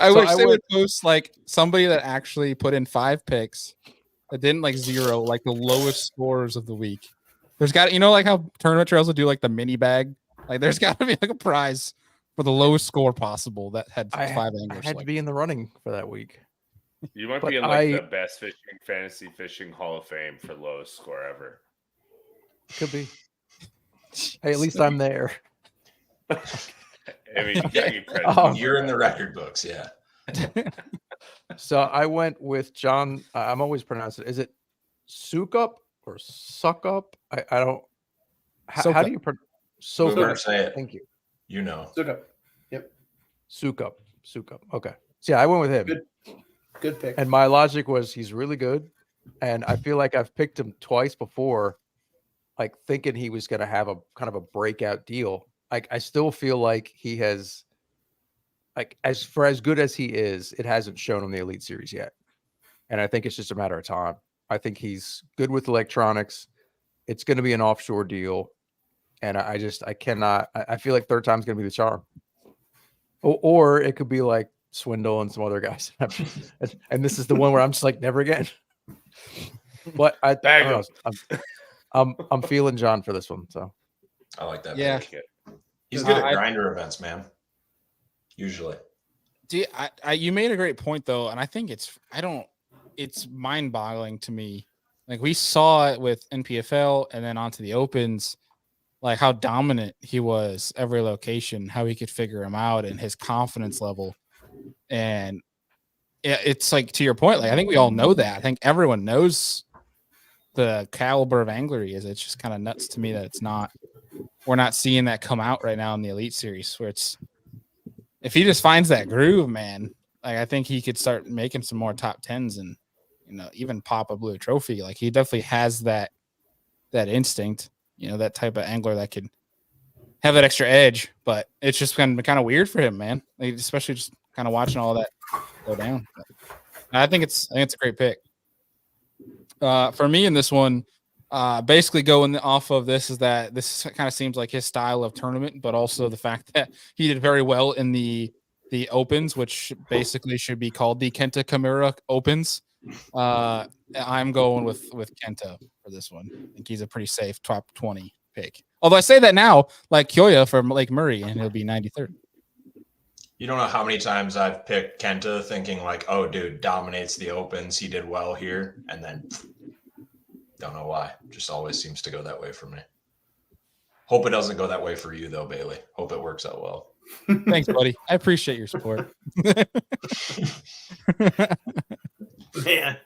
So wish I they would went- post like somebody that actually put in 5 picks that didn't like 0, like the lowest scores of the week. There's got like how tournament trails will do like the mini bag. Like there's got to be like a prize for the lowest score possible that had 5 I anglers. had to be in the running for that week. You might But be in like I- the best fishing fantasy fishing Hall of Fame for lowest score ever. Could be. Hey, at least I'm there. I mean, you gotta give credit. You're in the record books, yeah. So I went with John. I'm always pronouncing it. Is it Sukup or Suck-up? I don't. How do you pronounce Boomer, say it. Thank you. You know. Okay. Yep. Sukup. Okay. So yeah, I went with him. Good pick. And my logic was he's really good. And I feel like I've picked him twice before, like thinking he was going to have a kind of a breakout deal. Like I still feel like he has, like as good as he is, it hasn't shown him the Elite Series yet. And I think it's just a matter of time. I think he's good with electronics. It's going to be an offshore deal. And I feel like third time's going to be the charm. Or it could be like Swindle and some other guys. And this is the one where I'm just like, never again. But I don't know. I'm feeling John for this one. So I like that. Yeah. Pick. He's good at grinder events, man. Usually. You made a great point though, and I think it's mind-boggling to me. Like we saw it with NPFL and then onto the Opens, like how dominant he was every location, how he could figure him out, and his confidence level. And it's like, to your point, like I think we all know that. I think everyone knows the caliber of angler he is. It's just kind of nuts to me that we're not seeing that come out right now in the Elite Series, where if he just finds that groove, man, like I think he could start making some more top tens and, even pop a blue trophy. Like he definitely has that instinct, that type of angler that could have that extra edge, but it's just kind of weird for him, man. Like, especially just kind of watching all that go down. But I think it's a great pick. For me in this one, basically going off of this is that this kind of seems like his style of tournament, but also the fact that he did very well in the Opens, which basically should be called the Kenta Kimura Opens. I'm going with Kenta for this one. I think he's a pretty safe top 20 pick. Although I say that now, like Kyoya from Lake Murray, and he'll be 93rd. You don't know how many times I've picked Kenta thinking like, oh, dude, dominates the Opens. He did well here. And then don't know why. Just always seems to go that way for me. Hope it doesn't go that way for you, though, Bailey. Hope it works out well. Thanks, buddy. I appreciate your support. Man,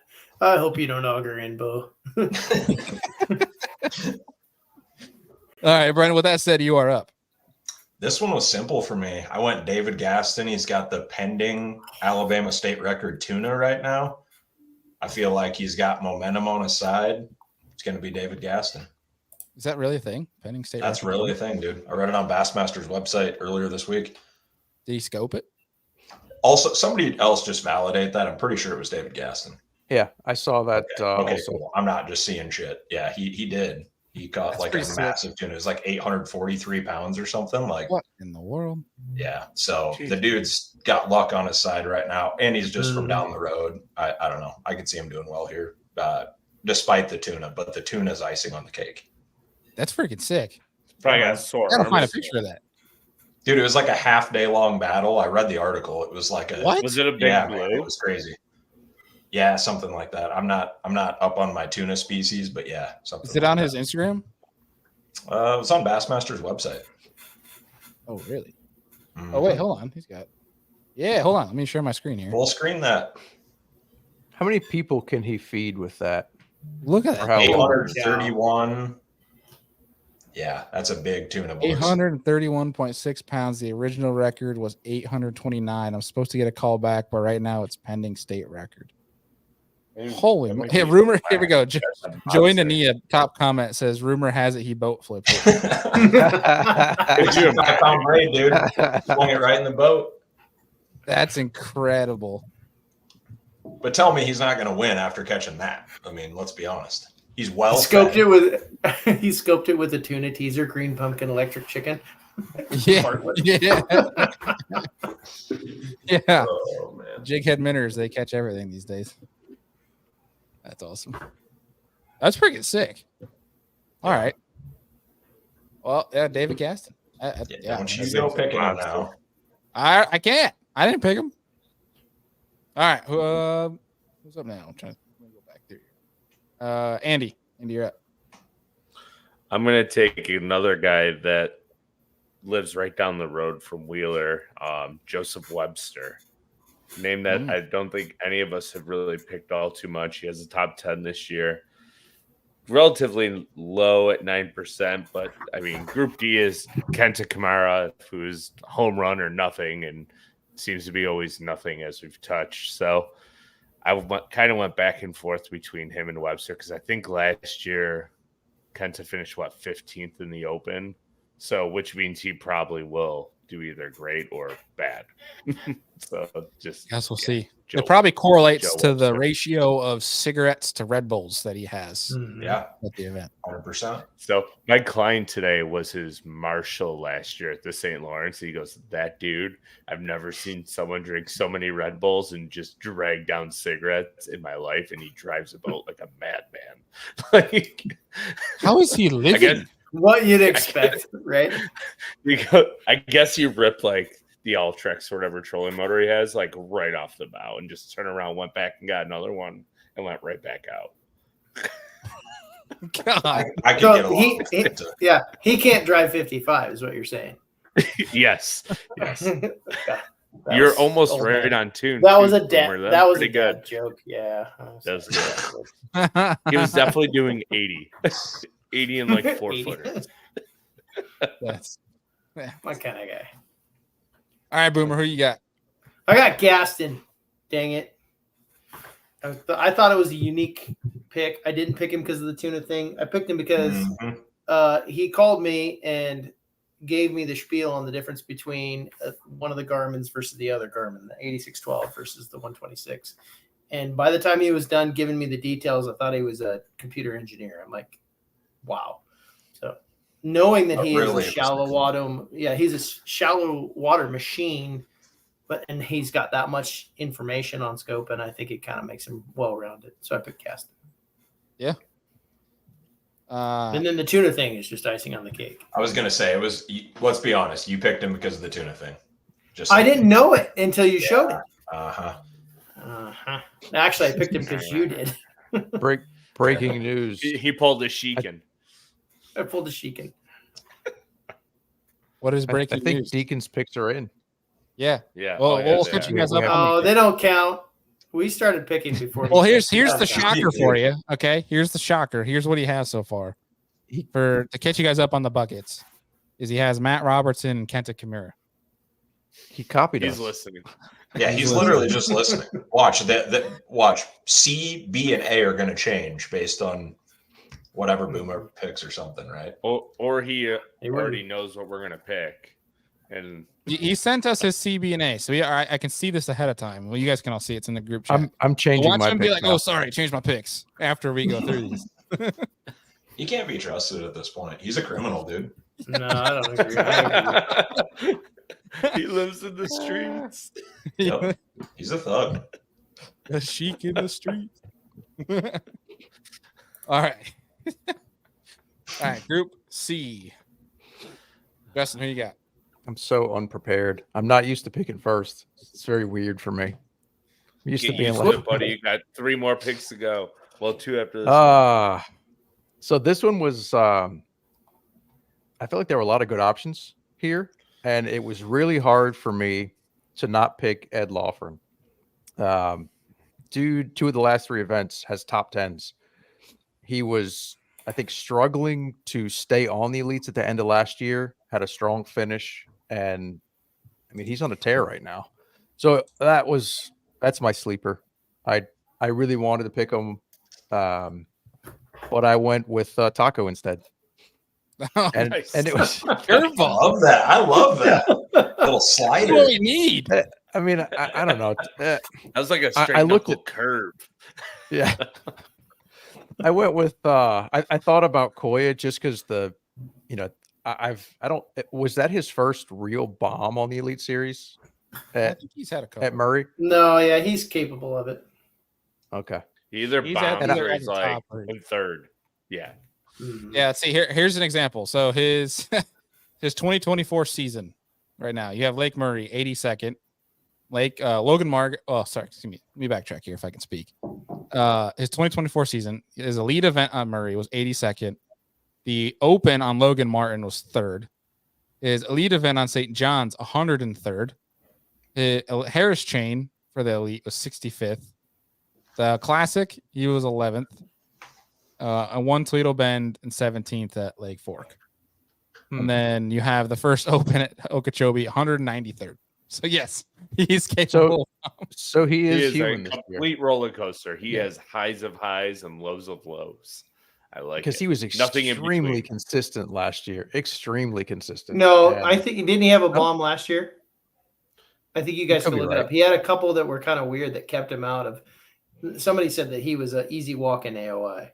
I hope you don't auger in, Bo. All right, Brennan, with that said, you are up. This one was simple for me. I went David Gaston. He's got the pending Alabama state record tuna right now. I feel like he's got momentum on his side. It's going to be David Gaston. Is that really a thing? Pending state That's record? really a thing, dude. I read it on Bassmaster's website earlier this week. Did he scope it? Also, somebody else just validate that. I'm pretty sure it was David Gaston. yeah, I saw that. Okay, Also. cool. I'm not just seeing shit. Yeah, he did. He caught That's like a pretty sick. massive tuna. It was like 843 pounds or something. Like, What in the world? yeah. So Jeez. the dude's got luck on his side right now, and he's just from down the road. I don't know. I could see him doing well here, despite the tuna. But the tuna's icing on the cake. That's freaking sick. Probably got sore I gotta find a arms. picture of that. Dude, it was like a half-day long battle. I read the article. It was like a What? Was it a big yeah, blue? man, it was crazy. Yeah, something like that. I'm not up on my tuna species, but yeah, something. Is it like on that. his Instagram? It was on Bassmaster's website. Oh, really? Mhm. Oh, wait, hold on. He's got. Yeah, hold on. Let me share my screen here. Full screen that. How many people can he feed with that? Look at Or that. how long? 831. Yeah, that's a big tuna, boys. 831.6 pounds. The original record was 829. I'm supposed to get a call back, but right now it's pending state record. Holy mo- hey, rumor. Here we go. Joey Nania top comment says rumor has it he boat flipped it. It's a 5-pound braid, dude. Swung it right in the boat. That's incredible. But tell me he's not going to win after catching that. I mean, let's be honest. He's well Scoped fed. it with he scoped it with a tuna teaser, green pumpkin, electric chicken. Yeah. Hardwood. Yeah. Yeah. Oh, man. Jighead minnows, they catch everything these days. That's awesome. That's pretty sick. All right. Well, yeah, David Gaston. Yeah, don't you go picking him now. I can't. I didn't pick him. All right. Who's up now? I'm trying to go back through here. Andy. Andy, you're I'm going to take another guy that lives right down the road from Wheeler, Joseph Webster. Name that I don't think any of us have really picked all too much. He has a top 10 this year. Relatively low at 9%, but I mean, Group D is Kenta Kamara, who's home run or nothing, and seems to be always nothing as we've touched. So I kind of went back and forth between him and Webster because I think last year Kenta finished 15th in the Open, so which means he probably will do either great or bad. So just guess we'll see. It probably correlates to the ratio of cigarettes to Red Bulls that he has. Yeah, at the event. 100%. So my client today was his marshal last year at the St. Lawrence. He goes, that dude, I've never seen someone drink so many Red Bulls and just drag down cigarettes in my life. And he drives a boat like a madman. Like, how is he living? What you'd expect, right? I guess you rip like the Ultrex or whatever trolling motor he has, like right off the bow, and just turned around, went back and got another one, and went right back out. God, I can get along. Yeah, he can't drive 55, is what you're saying. Yes. You're almost right on tune. That was a that was a good joke. Yeah, that was good. He was definitely doing 80. 80 and like 4 footers. That's my kind of guy. All right, Boomer, who you got? I got Gaston. Dang it. I thought it was a unique pick. I didn't pick him because of the tuna thing. I picked him because he called me and gave me the spiel on the difference between one of the Garmins versus the other Garmin, the 8612 versus the 126. And by the time he was done giving me the details, I thought he was a computer engineer. I'm like, wow. So knowing that he is a shallow water, he's a shallow water machine, and he's got that much information on scope, and I think it kind of makes him well-rounded. So I picked Gaston. Yeah. And then the tuna thing is just icing on the cake. I was gonna say it was. Let's be honest, you picked him because of the tuna thing. I didn't know it until you showed it. Actually, I picked him because you did. Breaking news. He pulled a Sheekin. I pulled a Sheekin. What is breaking news? I think Deakin's picks are in. Yeah. Well, we'll catch you guys up. Oh, they don't count. We started picking before. Well, here's the shocker for you. Okay, here's the shocker. Here's what he has so far. To catch you guys up on the buckets, is he has Matt Robertson and Kenta Kamara. He copied us. He's listening. Yeah, he's literally just listening. Watch watch. C, B, and A are going to change based on whatever Boomer picks or something, right? Or he already knows what we're going to pick. And he sent us his CB and A, so I can see this ahead of time. Well, you guys can all see it's in the group chat. I'm changing watch my him picks be like, now. oh, sorry, change my picks after we go through these. He can't be trusted at this point. He's a criminal, dude. No, I don't agree. He lives in the streets. Yep. He's a thug. A chic in the streets. All right. All right, Group C. Justin, who you got? I'm so unprepared. I'm not used to picking first. It's very weird for me. I'm used to being like, buddy. You got 3 more picks to go. Well, 2 after this. So this one was. I feel like there were a lot of good options here, and it was really hard for me to not pick Ed Lawford. Dude, 2 of the last 3 events has top 10s. He was, I think, struggling to stay on the elites at the end of last year. Had a strong finish, and I mean he's on a tear right now. So that's my sleeper. I really wanted to pick him, but I went with Taco instead. And it was curveball. I love that little slider. What do you need? I mean, I don't know. That was like a straight I looked at curve. Yeah. I went with I thought about Koya just because was that his first real bomb on the Elite Series I think he's had a couple at Murray? No, yeah, he's capable of it. Okay. Either He's bombs at or he's the like top or- in third. Yeah. Yeah, see here's an example. So his 2024 season right now, you have Lake Murray 82nd, Logan Margaret. Oh, sorry, excuse me. Let me backtrack here if I can speak. His 2024 season, his elite event on Murray was 82nd. The Open on Logan Martin was 3rd. His Elite event on St. John's, 103rd. His Harris Chain for the Elite was 65th. The Classic, he was 11th. And 1 Toledo Bend and 17th at Lake Fork. And then you have the first Open at Okeechobee, 193rd. So yes, he's capable. So he is a human this year. complete roller coaster. He has highs of highs and lows of lows. I like because it. he was Nothing in extremely between. consistent last year. Extremely consistent. No, And I think didn't he have a bomb last year? I think you guys could can be look it right. up. He had a couple that were kind of weird that kept him out of. Somebody said that he was an easy walk in AOI,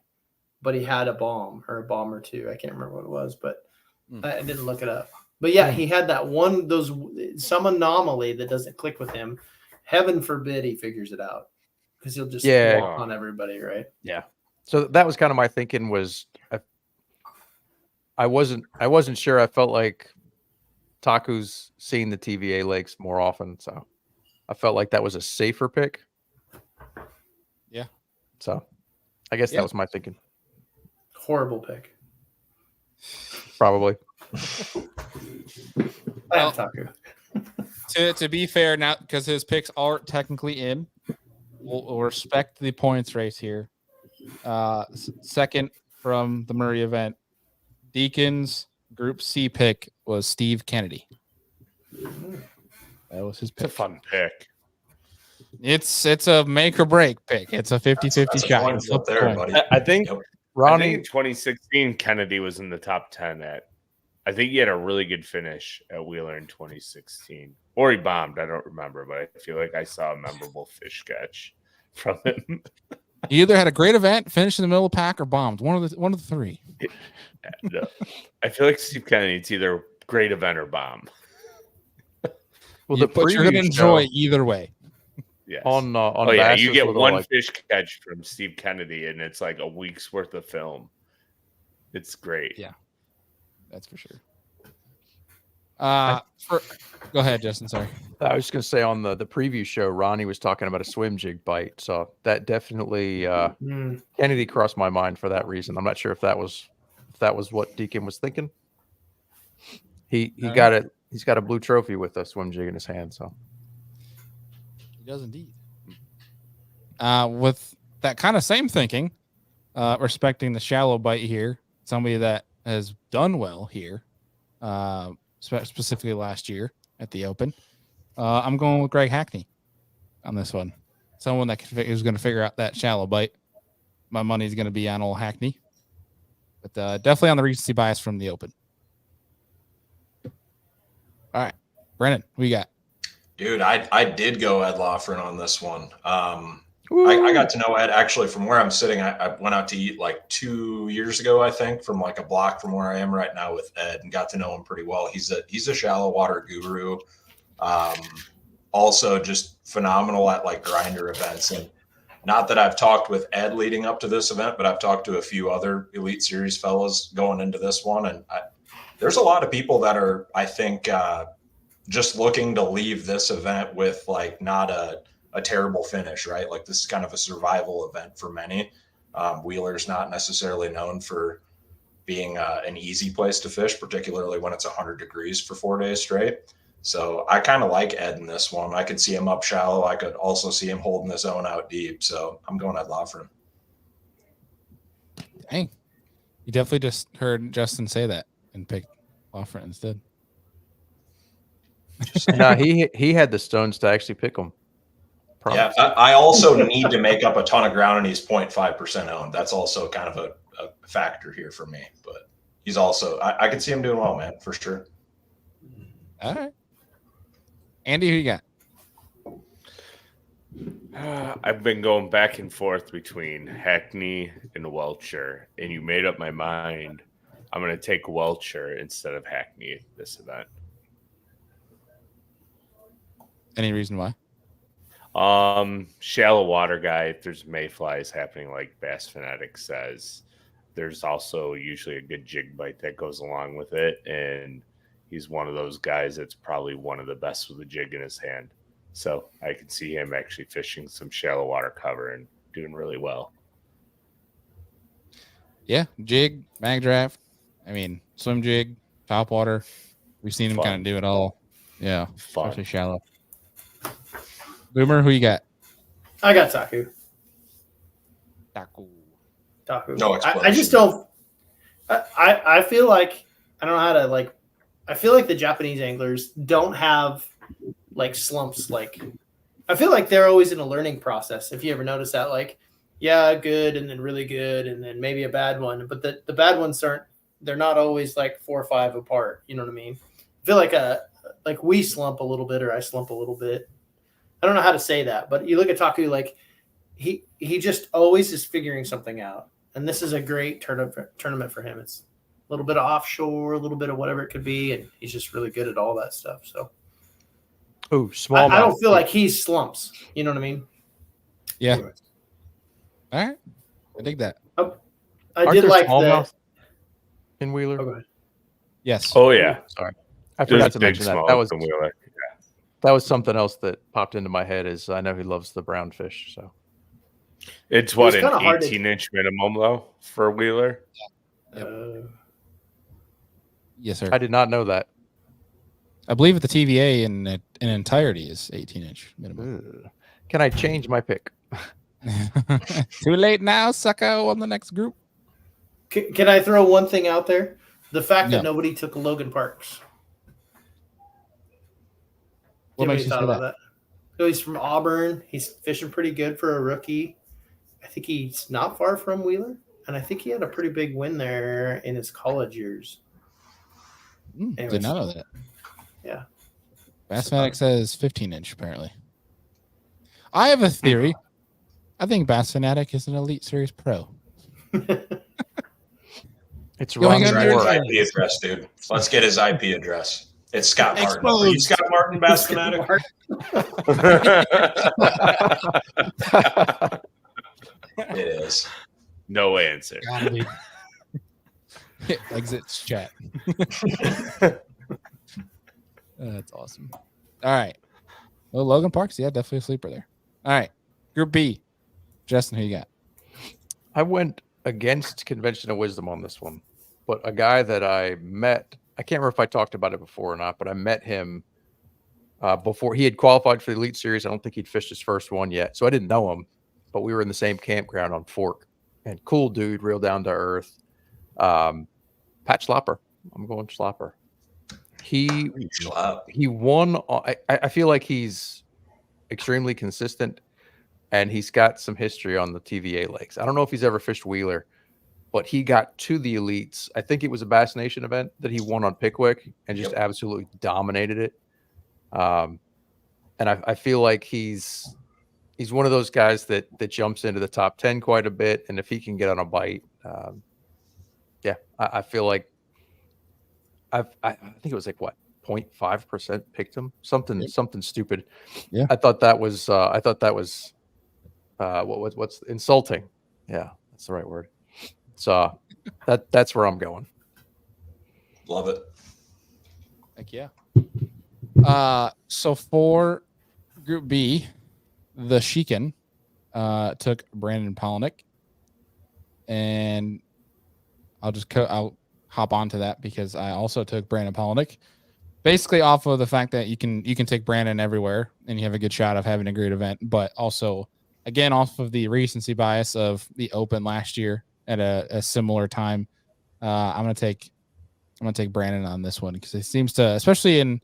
but he had a bomb or two. I can't remember what it was, but I didn't look it up. But yeah, he had that one, some anomaly that doesn't click with him. Heaven forbid he figures it out because he'll just walk on everybody, right? Yeah. So that was kind of my thinking. Was I wasn't sure. I felt like Taku's seen the TVA lakes more often, so I felt like that was a safer pick. Yeah. So I guess that was my thinking. Horrible pick. Probably. I have Taku. To be fair, now because his picks are technically in, we'll respect the points race here. Second from the Murray event, Deakin's Group C pick was Steve Kennedy. That was his pick. It's a fun pick. It's a make or break pick. It's a 50-50 shot. Coin flip there, buddy. I think Ronnie, in 2016, Kennedy was in the top 10 I think he had a really good finish at Wheeler in 2016. Or he bombed. I don't remember, but I feel like I saw a memorable fish catch from him. He either had a great event, finished in the middle of the pack, or bombed. One of the three. No. I feel like Steve Kennedy, it's either great event or bomb. well, You're going to enjoy either way. Yes. On you get with one fish catch from Steve Kennedy, and it's like a week's worth of film. It's great. Yeah, that's for sure. Go ahead, Justin. Sorry. I was just gonna say on the preview show, Ronnie was talking about a swim jig bite, so that definitely Kennedy crossed my mind for that reason. I'm not sure if that was what Deakin was thinking. He got it. He's got a blue trophy with a swim jig in his hand, so he does indeed. With that kind of same thinking, respecting the shallow bite here, somebody that has done well here, specifically last year at the Open. I'm going with Greg Hackney on this one. Someone that is going to figure out that shallow bite. My money's going to be on old Hackney, but definitely on the recency bias from the Open. All right, Brennan, what you got? Dude, I did go Ed Loughran on this one. I got to know Ed actually from where I'm sitting. I went out to eat like 2 years ago, I think, from like a block from where I am right now with Ed, and got to know him pretty well. He's a shallow water guru. Also just phenomenal at like grinder events. And not that I've talked with Ed leading up to this event, but I've talked to a few other Elite Series fellows going into this one. And there's a lot of people that are, I think, just looking to leave this event with like not a terrible finish, right? Like this is kind of a survival event for many. Wheeler's not necessarily known for being an easy place to fish, particularly when it's 100 degrees for 4 days straight. So I kind of like Ed in this one. I could see him up shallow. I could also see him holding his own out deep. So I'm going Ed Loughran. Dang. You definitely just heard Justin say that and picked Loughran instead. no, he had the stones to actually pick him. Yeah, I also need to make up a ton of ground, and he's 0.5% owned. That's also kind of a factor here for me. But he's also, I can see him doing well, man, for sure. All right. Andy, who you got? I've been going back and forth between Hackney and Welcher, and you made up my mind. I'm going to take Welcher instead of Hackney this event. Any reason why? Shallow water guy. If there's mayflies happening, like Bass Fanatic says, there's also usually a good jig bite that goes along with it, and he's one of those guys that's probably one of the best with a jig in his hand. So I can see him actually fishing some shallow water cover and doing really well. Yeah, jig, mag draft, I mean, swim jig, top water. We've seen him Fun. kind of do it all. Yeah, Fun. especially shallow. Boomer, who you got? I got Taku. Taku. No I just don't. I feel like I don't know how to like. I feel like the Japanese anglers don't have like slumps. Like I feel like they're always in a learning process. If you ever notice that, like, yeah, good, and then really good, and then maybe a bad one. But the bad ones aren't. They're not always like 4 or 5 apart. You know what I mean? I feel like we slump a little bit, or I slump a little bit. I don't know how to say that, but you look at Taku, like he just always is figuring something out, and this is a great tournament for him. It's a little bit of offshore, a little bit of whatever it could be, and he's just really good at all that stuff. So, small. I don't feel like he slumps. You know what I mean? Yeah. Anyways. All right. I dig that. I did like the smallmouth in Wheeler. Oh, go ahead. Yes. Oh yeah, Sorry, I there's forgot to big mention that. smallmouth in Wheeler. That was something else that popped into my head. Is I know he loves the brown fish. So It's what, was an kinda hard to- 18-inch minimum though for Wheeler. Yes, sir. I did not know that. I believe the TVA in entirety is 18-inch minimum. Ugh. Can I change my pick? Too late now, sucko, on the next group. Can I throw one thing out there? The fact No. that nobody took Logan Parks. What Anybody makes you thought say about that? So he's from Auburn. He's fishing pretty good for a rookie. I think he's not far from Wheeler, and I think he had a pretty big win there in his college years. Did Anyways. not know that. Yeah. Bassmatic says 15-inch, apparently. I have a theory. I think Bass Fanatic is an Elite Series pro. It's Going Ron under His Moore. IP address, dude. Let's get his IP address. It's Scott Martin. Exposed. Are you Scott Martin, Bass Fanatic? It is. No answer. Gotta be. Hit exits chat. That's awesome. All right. Well, Logan Parks, yeah, definitely a sleeper there. All right. Group B. Justin, who you got? I went against conventional wisdom on this one, but a guy that I met, I can't remember if I talked about it before or not, but I met him before he had qualified for the Elite Series. I don't think he'd fished his first one yet, so I didn't know him, but we were in the same campground on Fork. And cool dude, real down to earth. Pat Schlopper. I'm going Schlopper. He won. I feel like he's extremely consistent, and he's got some history on the TVA lakes. I don't know if he's ever fished Wheeler, but he got to the elites. I think it was a Bass Nation event that he won on Pickwick and just absolutely dominated it. And I feel like he's one of those guys that jumps into the top 10 quite a bit. And if he can get on a bite, I feel like I think it was like what, 0.5% picked him, something stupid. Yeah. I thought that was what's insulting. Yeah, that's the right word. So that's where I'm going. Love it. Heck yeah. So for Group B, the Deakin took Brennan and Bailey, and I'll hop onto that because I also took Brennan and Bailey, basically off of the fact that you can take Brennan everywhere and you have a good shot of having a great event, but also again off of the recency bias of the Open last year at a similar time. I'm gonna take Brennan on this one because it seems to, especially in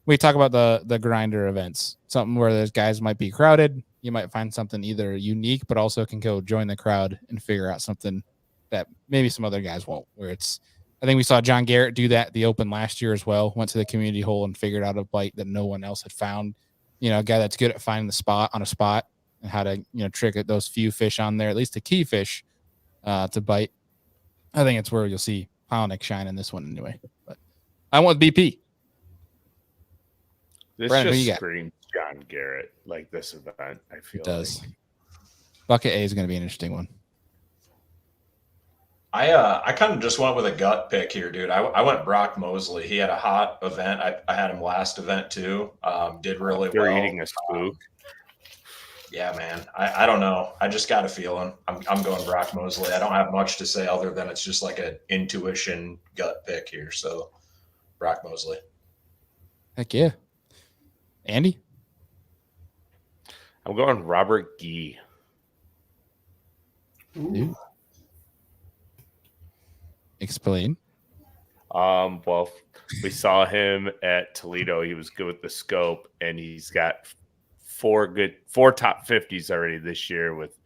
we talk about the grinder events, something where those guys might be crowded. You might find something either unique, but also can go join the crowd and figure out something that maybe some other guys won't. Where I think we saw John Garrett do that at the Open last year as well. Went to the community hole and figured out a bite that no one else had found. You know, a guy that's good at finding the spot on a spot and how to trick those few fish on there, at least the key fish, to bite. I think it's where you'll see Palaniuk shine in this one anyway. But I went with BP. This Brennan, who just you got? screams John Garrett, like this event. I feel It does. like. Bucket A is going to be an interesting one. I kind of just went with a gut pick here, dude. I went Brock Mosley. He had a hot event. I had him last event too. Did really They're well. eating a spook. Yeah, man. I don't know. I just got a feeling. I'm going Brock Mosley. I don't have much to say other than it's just like an intuition gut pick here. So Brock Mosley. Heck yeah. Andy? I'm going Robert Gee. Ooh. Explain. Well, we saw him at Toledo. He was good with the scope, and he's got four top 50s already this year with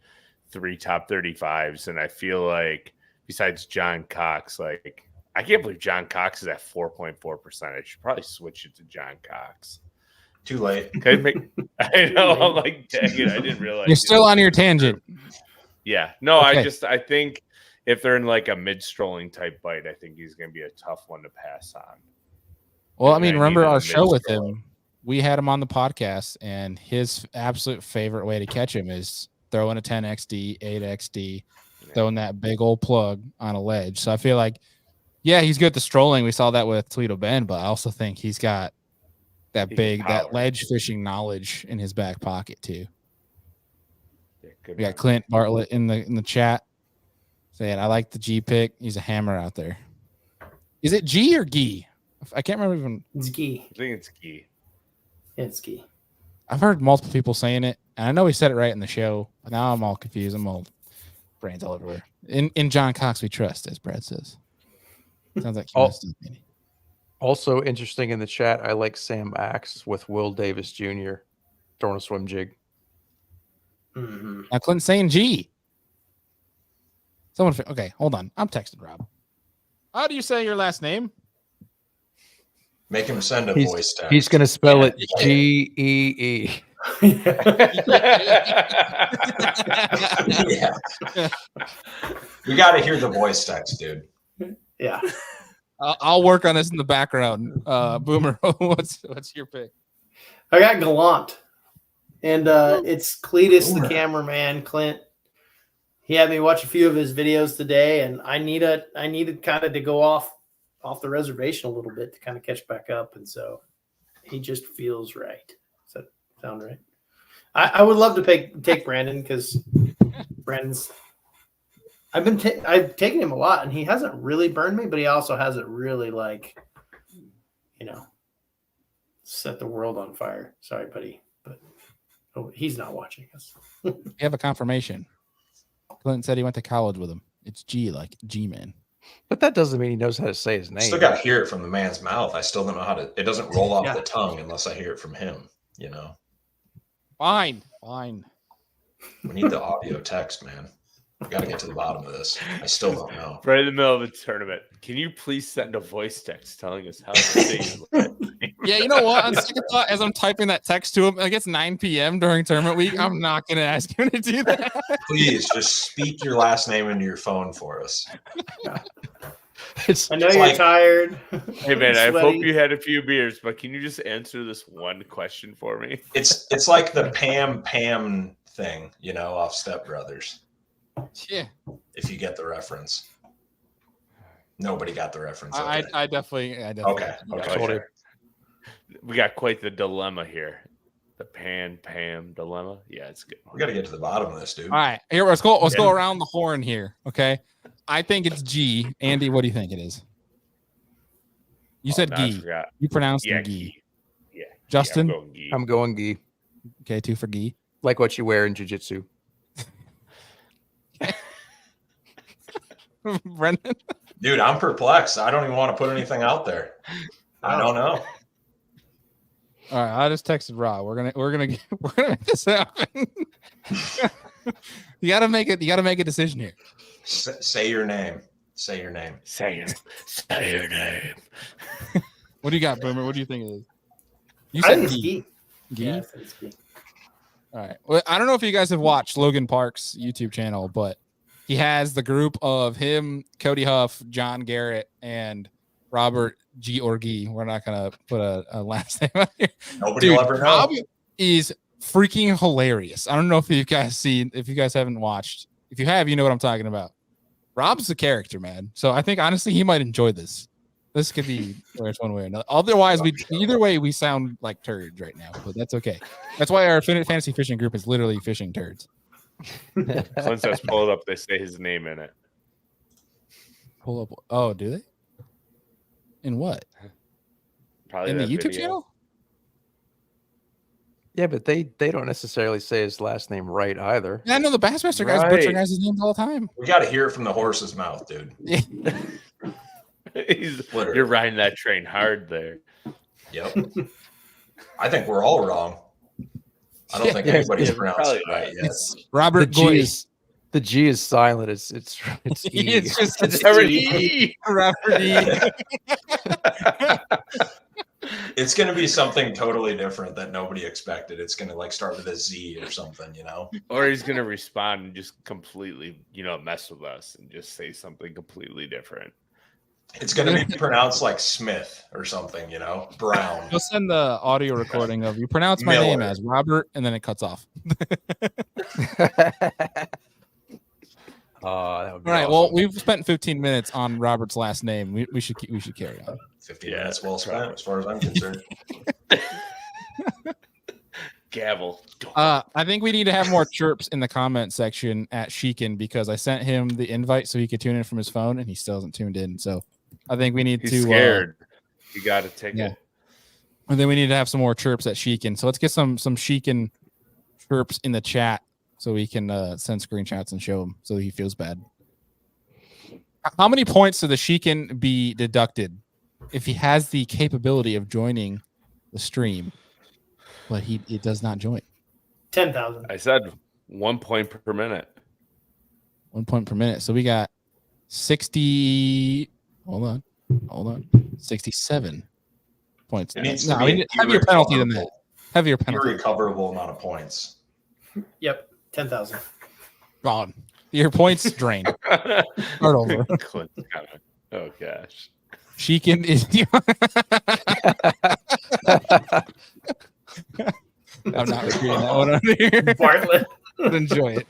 3 top 35s. And I feel like besides John Cox, like I can't believe John Cox is at 4.4%. I should probably switch it to John Cox. Too late. I know. I'm like, dang it, I didn't realize. You're still on your tangent. Yeah. No, Okay. I think if they're in like a mid-strolling type bite, I think he's going to be a tough one to pass on. Well, I And mean, I remember needed our a show with mid-stroller. him? We had him on the podcast, and his absolute favorite way to catch him is throwing a 10XD, 8XD, throwing that big old plug on a ledge. So I feel like, yeah, he's good at the strolling. We saw that with Toledo Bend, but I also think he's got that that ledge fishing knowledge in his back pocket too. Yeah, We got Clint Bartlett in the chat saying, I like the G pick. He's a hammer out there. Is it G or Gee? I can't remember even. It's Gee. I think it's Gee. It's Gee. I've heard multiple people saying it, and I know he said it right in the show, but now I'm all confused. I'm all brains all everywhere. In John Cox we trust, as Brad says. Sounds like he messed up, maybe. Also interesting in the chat, I like Sam Axe with Will Davis Jr. throwing a swim jig. Mm-hmm. Now Clint's saying G. Okay, hold on. I'm texting Rob. How do you say your last name? Make him send a voice text. He's going to spell it G-E-E. Yeah. We got to hear the voice text, dude. Yeah. I'll work on this in the background. Boomer, what's your pick? I got Gallant. And it's Cletus, the cameraman, Clint. He had me watch a few of his videos today, and I needed kind of to go off the reservation a little bit to kind of catch back up, and so he just feels right. Does that sound right? I would love to take Brandon, because Brandon's I've taken him a lot, and he hasn't really burned me, but he also hasn't really set the world on fire. Sorry, buddy, but he's not watching us. You have a confirmation. Clint said he went to college with him. It's G, like G-Man. But that doesn't mean he knows how to say his name. Still got to hear it from the man's mouth. I still don't know how to. It doesn't roll off the tongue unless I hear it from him. You know. Fine. We need the audio text, man. We got to get to the bottom of this. I still don't know. Right in the middle of a tournament. Can you please send a voice text telling us how to say his last name? Yeah, you know what? On second thought, as I'm typing that text to him, like it's 9 p.m. during tournament week, I'm not going to ask him to do that. Please just speak your last name into your phone for us. I know you're tired. Hey man, I hope sweaty. you had a few beers, but can you just answer this one question for me? It's like the Pam thing, off Step Brothers. Yeah, If you get the reference. Nobody got the reference. I definitely. Okay. Okay. We got quite the dilemma here. The Pam dilemma. Yeah, it's good. We got to get to the bottom of this, dude. All right, here let's go. Let's go around the horn here. Okay, I think it's G. Andy, what do you think it is? You said G. You pronounced it G. Yeah. Justin, I'm going Gi. Okay, 2 for G. Like what you wear in jiu-jitsu. Brendan. Dude, I'm perplexed. I don't even want to put anything out there. I don't know. All right, I just texted Rob. We're gonna make this happen. You gotta make a decision here. Say your name. Say your name. Say your name. What do you got, Boomer? What do you think it is? You I said think it's G. Gee. Yeah, I think it's Gee. All right. Well, I don't know if you guys have watched Logan Park's YouTube channel, but he has the group of him, Cody Huff, John Garrett, and Robert G. Orgy. We're not gonna put a last name out here. Nobody will ever know. Rob is freaking hilarious. I don't know if you guys haven't watched. If you have, you know what I'm talking about. Rob's a character, man. So I think honestly he might enjoy this. This could be one way or another. Otherwise, either way we sound like turds right now, but that's okay. That's why our fantasy fishing group is literally fishing turds. Clint says pull it up. They say his name in it. Pull up. Oh, do they? In what? Probably In the that YouTube video. channel? Yeah, but they don't necessarily say his last name right either. Yeah, I know the Bassmaster guys Right. butcher guys' names all the time. We got to hear it from the horse's mouth, dude. Yeah. You're riding that train hard there. Yep. I think we're all wrong. I don't think anybody's pronounced it right yet. It's Robert The G is silent. It's E. It's just It's already Robert E. It's going to be something totally different that nobody expected. It's going to like start with a Z or something, you know? Or he's gonna respond and just completely, mess with us and just say something completely different. It's going to be pronounced like Smith or something, you know? Brown. You'll send the audio recording of you pronounce my name as Robert, and then it cuts off. Oh, that would be All right. awesome. Well, we've spent 15 minutes on Robert's last name. We should carry on. 15 minutes well spent, as far as I'm concerned. Gavel. I think we need to have more chirps in the comment section at Deakin because I sent him the invite so he could tune in from his phone, and he still hasn't tuned in. So I think we need He's to. scared. You got to take yeah. it. And then we need to have some more chirps at Deakin. So let's get some Deakin chirps in the chat so we can send screenshots and show him so he feels bad. How many points should the Deakin be deducted if he has the capability of joining the stream, but it does not join? 10,000. I said 1 point per minute. 1 point per minute. So we got 60. Hold on. 67 points. It needs No, to be heavier penalty than that. Heavier penalty. Irrecoverable amount of points. Yep, 10,000. Gone. Your points drained. Start over. Oh gosh. Deakin is. I'm not repeating that one on here. Bartlett. But enjoy it.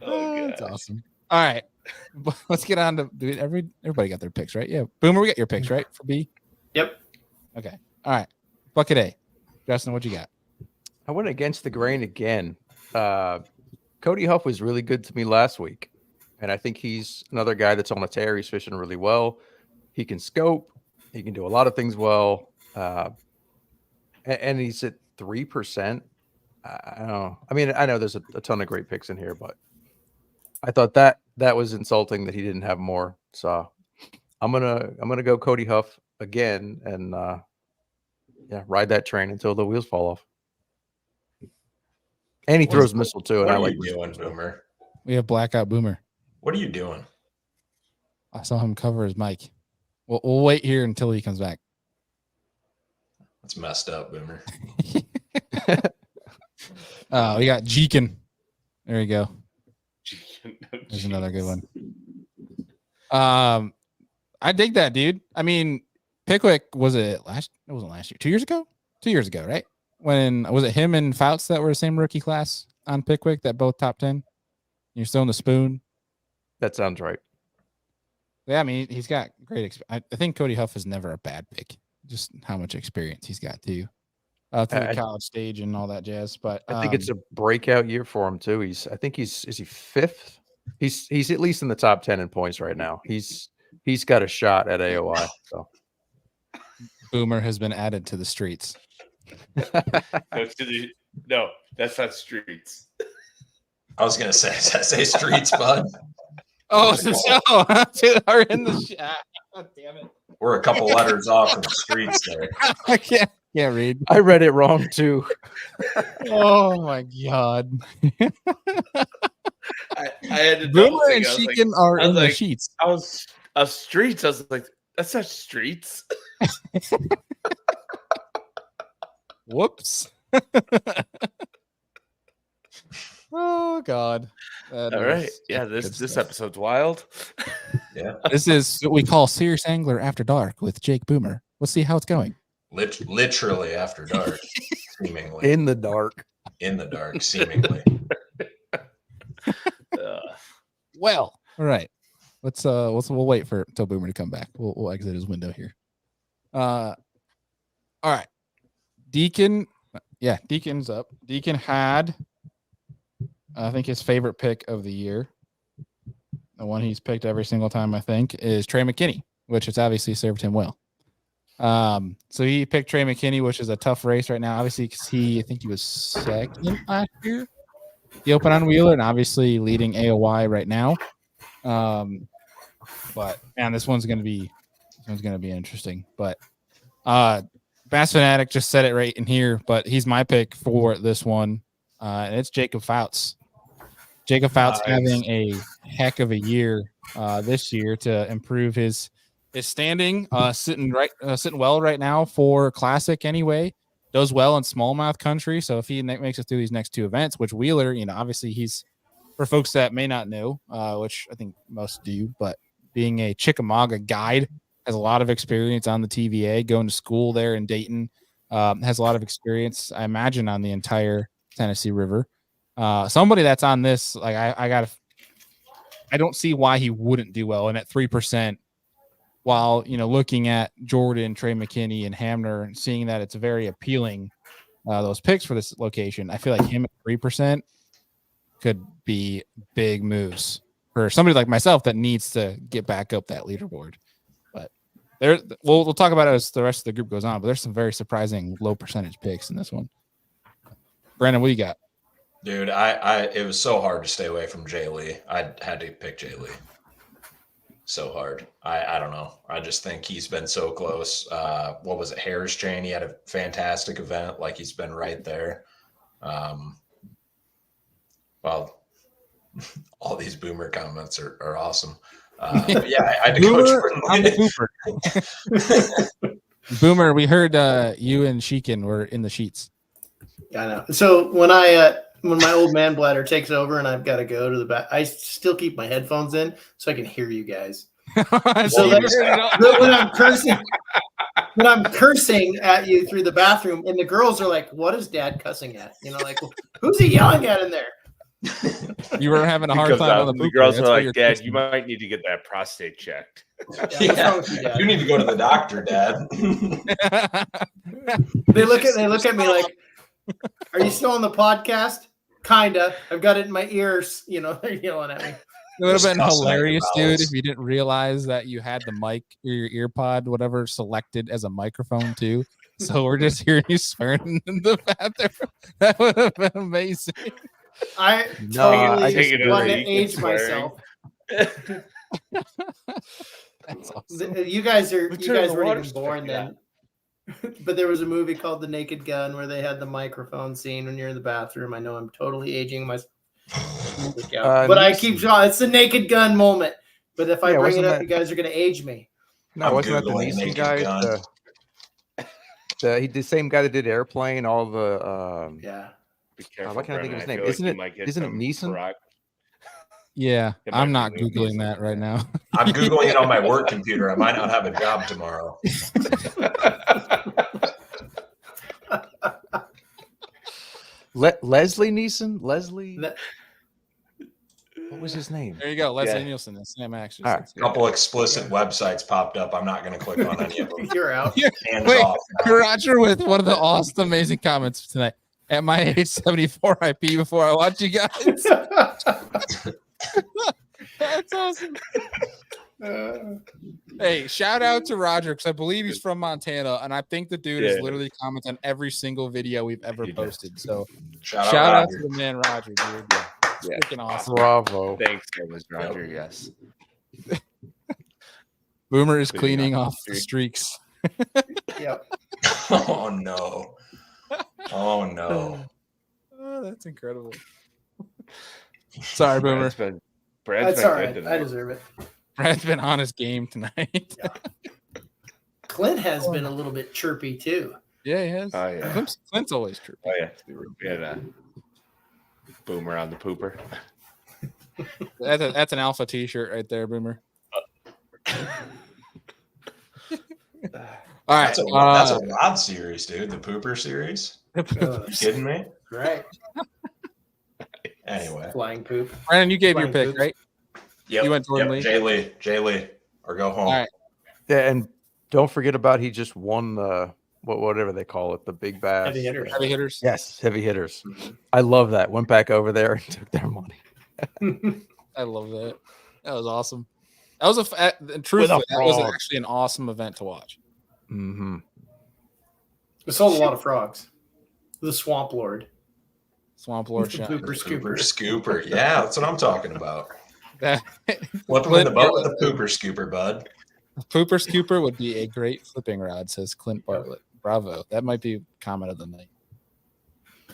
That's gosh. awesome. All right, let's get on to everybody got their picks, right? Yeah, Boomer, we got your picks, right, for B. Yep. Okay. All right. Bucket A. Justin, what you got? I went against the grain again. Cody Huff was really good to me last week, and I think he's another guy that's on a tear. He's fishing really well. He can scope. He can do a lot of things well. And he's at 3%. I don't know. I mean, I know there's a ton of great picks in here, but I thought that was insulting that he didn't have more. So I'm gonna go Cody Huff again and ride that train until the wheels fall off. And he throws missile too. And What I are like you doing, Boomer? We have Blackout Boomer. What are you doing? I saw him cover his mic. We'll wait here until he comes back. That's messed up, Boomer. We got Deakin. There you go. There's another good one. I dig that, dude. I mean, Pickwick it wasn't last year. 2 years ago? 2 years ago, right? When was it him and Fouts that were the same rookie class on Pickwick that both top 10? You're still in the spoon. that sounds right. Yeah, I mean, he's got great experience. I think Cody Huff is never a bad pick. Just how much experience he's got too. Through the college stage and all that jazz. But I think it's a breakout year for him too. Is he fifth? He's at least in the top 10 in points right now. He's got a shot at AOI. So Boomer has been added to the streets. No, that's not streets. I was gonna say, does that say streets, bud? Oh, so are in the shot. God damn it. We're a couple letters off from the streets there. I can't read. I read it wrong too. Oh my god. I had to Boomer and Deakin are in the sheets. I was streets. I was like, that's not streets. Whoops. Oh god. All right. Yeah, this episode's wild. Yeah. This is what we call Serious Angler After Dark with Jake Boomer. Let's see how it's going. Literally after dark, seemingly. In the dark. In the dark, seemingly. Well, all right. we'll wait for till Boomer to come back. We'll exit his window here. All right. Deakin. Yeah, Deakin's up. Deakin had, I think, his favorite pick of the year. The one he's picked every single time, I think, is Trey McKinney, which has obviously served him well. So he picked Trey McKinney, which is a tough race right now, obviously, because I think he was second last year. He opened on Wheeler and obviously leading AOY right now. But man, this one's gonna be interesting. But Bass Fanatic just said it right in here, but he's my pick for this one. And it's Jacob Fouts. Jacob Fouts having a heck of a year this year to improve his standing, sitting well right now for Classic anyway. Does well in smallmouth country, so if he makes it through these next two events, which Wheeler, obviously he's, for folks that may not know, which I think most do, but being a Chickamauga guide, has a lot of experience on the TVA, going to school there in Dayton, has a lot of experience, I imagine, on the entire Tennessee River. Somebody that's on this, like I don't see why he wouldn't do well. And at 3%, while looking at Jordan, Trey McKinney, and Hamner, and seeing that it's very appealing, those picks for this location, I feel like him at 3% could be big moves for somebody like myself that needs to get back up that leaderboard. But we'll talk about it as the rest of the group goes on. But there's some very surprising low percentage picks in this one. Brandon, what do you got? Dude, it was so hard to stay away from Jay Lee. I had to pick Jay Lee. So hard. I don't know. I just think he's been so close. What was it? Harris Chain. He had a fantastic event. Like, he's been right there. Well, all these Boomer comments are awesome. Yeah, I had to go Jordan. Boomer, we heard you and Sheekin were in the sheets. I know. So when my old man bladder takes over and I've got to go to the back, I still keep my headphones in so I can hear you guys. So when I'm cursing at you through the bathroom, and the girls are like, "What is Dad cussing at?" Like, who's he yelling at in there? You were having a hard time on the girls are like, "Dad, you might need to get that prostate checked." Yeah, you need to go to the doctor, Dad. They look at me like, "Are you still on the podcast?" Kinda. I've got it in my ears. They're yelling at me. It would have been hilarious, dude, if you didn't realize that you had the mic or your ear pod, whatever, selected as a microphone too. So we're just hearing you swearing in the bathroom. That would have been amazing. I totally want to age myself. That's awesome. You guys weren't even born then. But there was a movie called The Naked Gun where they had the microphone scene when you're in the bathroom. I know I'm totally aging myself. But I keep drawing. It's the Naked Gun moment. But if I bring it up, you guys are going to age me. No, wasn't that the Neeson guy? The same guy that did Airplane, all the yeah. Be careful. Why can't I think of his name? Like Isn't it Neeson? Yeah, I'm not Googling that right now. I'm Googling it on my work computer. I might not have a job tomorrow. Leslie Neeson? What was his name? There you go. Leslie Nielsen. That's Sam Action. Right. A couple explicit websites popped up. I'm not going to click on any of them. You're out. Hands off. Roger with one of the awesome, amazing comments tonight. At my age 74 IP before I watch you guys. That's awesome. Hey, shout out to Roger, because I believe he's from Montana, and I think the dude is literally commenting on every single video we've ever posted. So shout out to the man Roger, dude. Yeah. Freaking awesome. Bravo. Thanks, Roger. Yes. Boomer is cleaning off the streaks. Yep. Oh no. Oh no. Oh, that's incredible. Sorry, Boomer. Brad's That's been all right. good I deserve it. Brad's been on his game tonight. Clint has been a little bit chirpy too. Yeah, he has. Oh, yeah. Clint's always chirpy. Oh, yeah. We had a Boomer on the pooper. That's an alpha t-shirt right there, Boomer. All right. That's a Rod series, dude. The Pooper series. You kidding me? Right. Anyway. Flying poop. Brandon, you gave your pick, right? Yep. You went Jordan Lee? Jay Lee, or go home. All right. Yeah, and don't forget about he just won the whatever they call it, the big bass. Heavy hitters. Heavy hitters. Yes, heavy hitters. Mhm. I love that. Went back over there and took their money. I love that. That was awesome. That was truthfully, that was frog. actually an awesome event to watch. Mm-hmm. We sold a lot of frogs. The Swamp Lord. Swamp Lord The shot. pooper scooper. Scooper. Yeah, that's what I'm talking about. That Flip them in the boat with the pooper scooper, bud. pooper scooper would be a great flipping rod, says Clint Bartlett. Bravo. That might be comment of the night.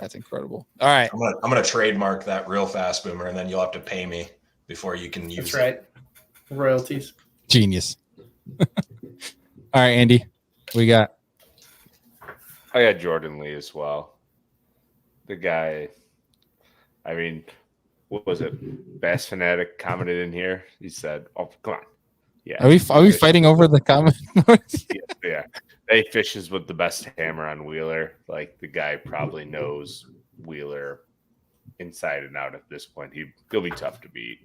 That's incredible. All right. I'm gonna trademark that real fast, Boomer, and then you'll have to pay me before you can use That's it. right. Royalties. Genius. All right, Andy. We got I got Jordan Lee as well. The guy, I mean, what was it? Bass Fanatic commented in here. He said, "Oh, come on, yeah." Are we fighting over the comment? Yeah. He fishes with the best hammer on Wheeler. Like, the guy probably knows Wheeler inside and out at this point. He'll be tough to beat.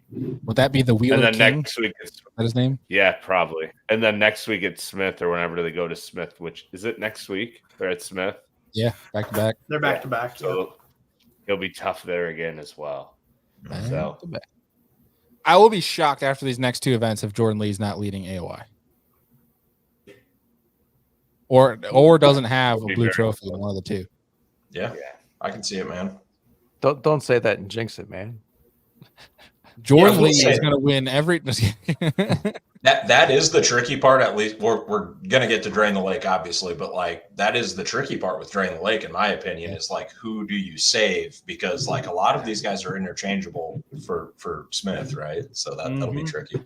Would that be the Wheeler And then King? next week, Is that his name? yeah, probably. And then next week it's Smith, or whenever they go to Smith. Which is it next week? They're at Smith, Yeah, back to back. They're back to back. so he'll be tough there again as well. So I will be shocked after these next two events if Jordan Lee's not leading AOI. Or doesn't have a Be blue very trophy, one of the two. Yeah, I can see it, man. Don't say that and jinx it, man. Jordan Yeah, Lee we'll is say- going to win every. That is the tricky part. At least we're gonna get to drain the lake, obviously, but like that is the tricky part with drain the lake, in my opinion, is like who do you save? Because like a lot of these guys are interchangeable for Smith, right? So that'll be tricky.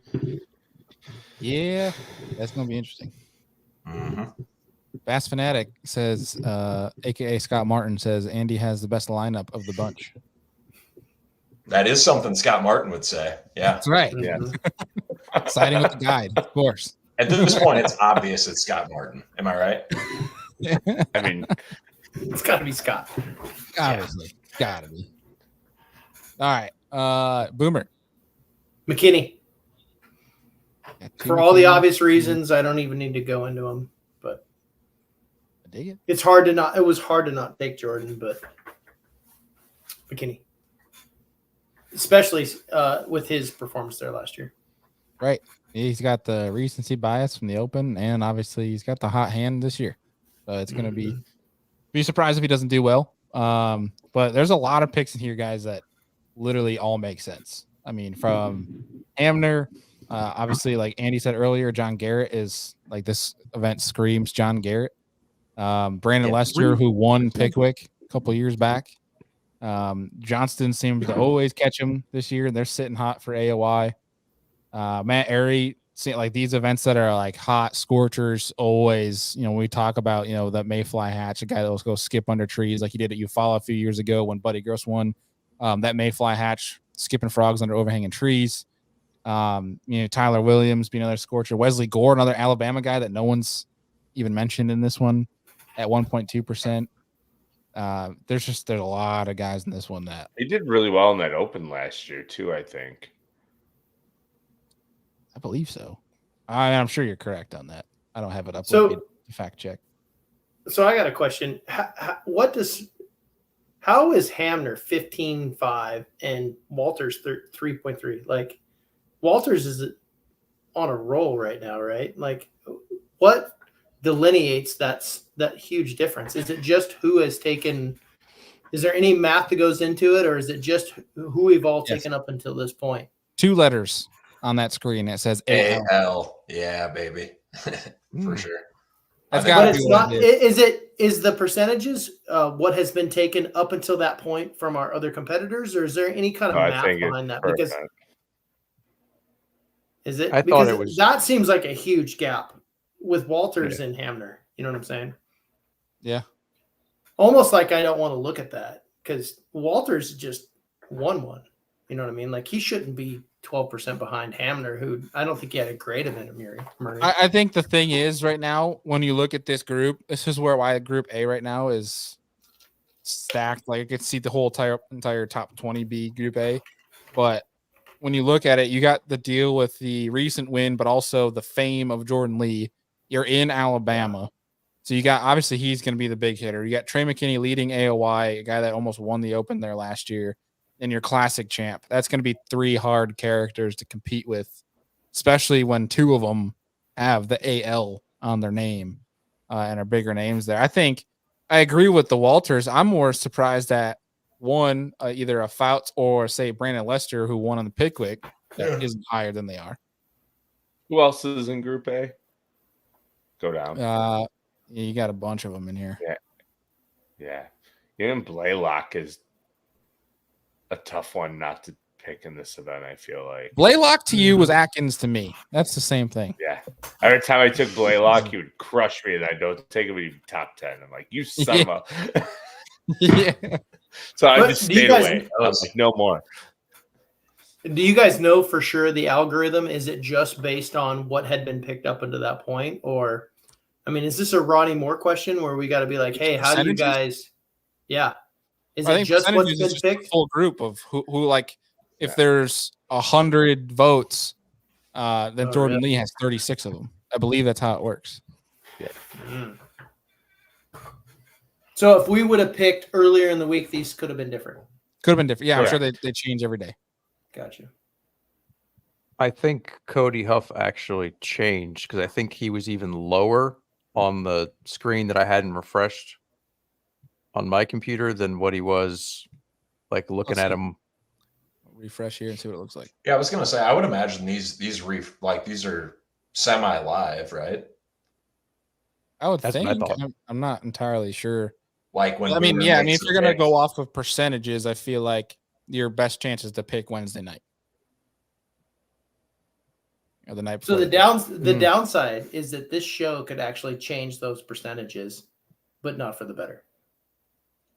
Yeah, that's going to be interesting. Mm-hmm. Bass Fanatic says, aka Scott Martin says, Andy has the best lineup of the bunch. That is something Scott Martin would say. Yeah. That's right. Yeah. Mhm. Siding with the guide, of course. At this point, it's obvious it's Scott Martin. Am I right? I mean, It's got to be Scott. Obviously. Gotta be. All right. Boomer. McKinney. Got two For all the McKinney. obvious reasons, I don't even need to go into them. But I dig it. it's hard to not. It was hard to not take Jordan, but McKinney, especially with his performance there last year. Right. He's got the recency bias from the Open, and obviously he's got the hot hand this year. So it's going to be surprised if he doesn't do well. But there's a lot of picks in here, guys, that literally all make sense. I mean, from Hamner, obviously, like Andy said earlier, John Garrett is like this event screams John Garrett. Brandon Lester, who won Pickwick a couple years back. Johnston seems to always catch him this year, and they're sitting hot for AOI. Matt Airy, like these events that are like hot scorchers, always, when we talk about, that Mayfly hatch, a guy that will go skip under trees like he did at Eufaula a few years ago when Buddy Gross won that Mayfly hatch, skipping frogs under overhanging trees. Tyler Williams being another scorcher. Wesley Gore, another Alabama guy that no one's even mentioned in this one at 1.2%. There's a lot of guys in this one that he did really well in that Open last year too, I think. I believe so. I'm sure you're correct on that. I don't have it up. So- with me to fact check. So I got a question. How is Hamner 15.5 and Walters 3.3? Like Walters is on a roll right now, right? Like what delineates that huge difference? Is it just who has taken? Is there any math that goes into it, or is it just who we've all Yes. taken up until this point? 2 letters on that screen that says AL. AL. Yeah, baby. For sure. That's I think- gotta But be it's what not. it is. Is the percentages what has been taken up until that point from our other competitors, or is there any kind of I math think behind that? it's Because percent. is it? I thought Because it was- that seems like a huge gap with Walters and Hamner. You know what I'm saying? Yeah. Almost like I don't want to look at that because Walters just won one. You know what I mean? Like he shouldn't be 12% behind Hamner, who I don't think he had a great event of Murray. I think the thing is right now, when you look at this group, this is why Group A right now is stacked. Like I could see the whole entire top 20 be Group A, but when you look at it, you got the deal with the recent win, but also the fame of Jordan Lee. You're in Alabama. So you got, obviously he's going to be the big hitter. You got Trey McKinney leading AOY, a guy that almost won the Open there last year, and your classic champ. That's going to be 3 hard characters to compete with, especially when 2 of them have the AL on their name and are bigger names there. I think I agree with the Walters. I'm more surprised that one, either a Fouts or say Brandon Lester, who won on the Pickwick, that isn't higher than they are. Who else is in Group A? Go down. Yeah, you got a bunch of them in here. Yeah. Even Blaylock is a tough one not to pick in this event, I feel like. Blaylock to you was Atkins to me. That's the same thing. Yeah. Every time I took Blaylock, he would crush me, and I don't take him even top 10. I'm like, you son of a. Yeah. So I But just do you stayed guys- away. I was like, no more. Do you guys know for sure the algorithm? Is it just based on what had been picked up until that point? Or, I mean, is this a Ronnie Moore question where we got to be like, hey, how do you guys, yeah. Is I it think just what's percentages been is just a picked? full group of who like, if there's 100 votes, then Oh, Jordan really? Lee has 36 of them. I believe that's how it works. Mm. So if we would have picked earlier in the week, these could have been different. Could have been different. Yeah, I'm sure Correct. they change every day. Gotcha. I think Cody Huff actually changed because I think he was even lower on the screen that I hadn't refreshed on my computer than what he was like looking Let's at see. him. Refresh here and see what it looks like. Yeah, I was gonna say I would imagine these these are semi-live, right? I would That's what I think. thought. I'm not entirely sure. Like when I mean, Boomer yeah. I mean, makes if you're the gonna picks. go off of percentages, I feel like your best chance is to pick Wednesday night or the night So before. the downside is that this show could actually change those percentages, but not for the better.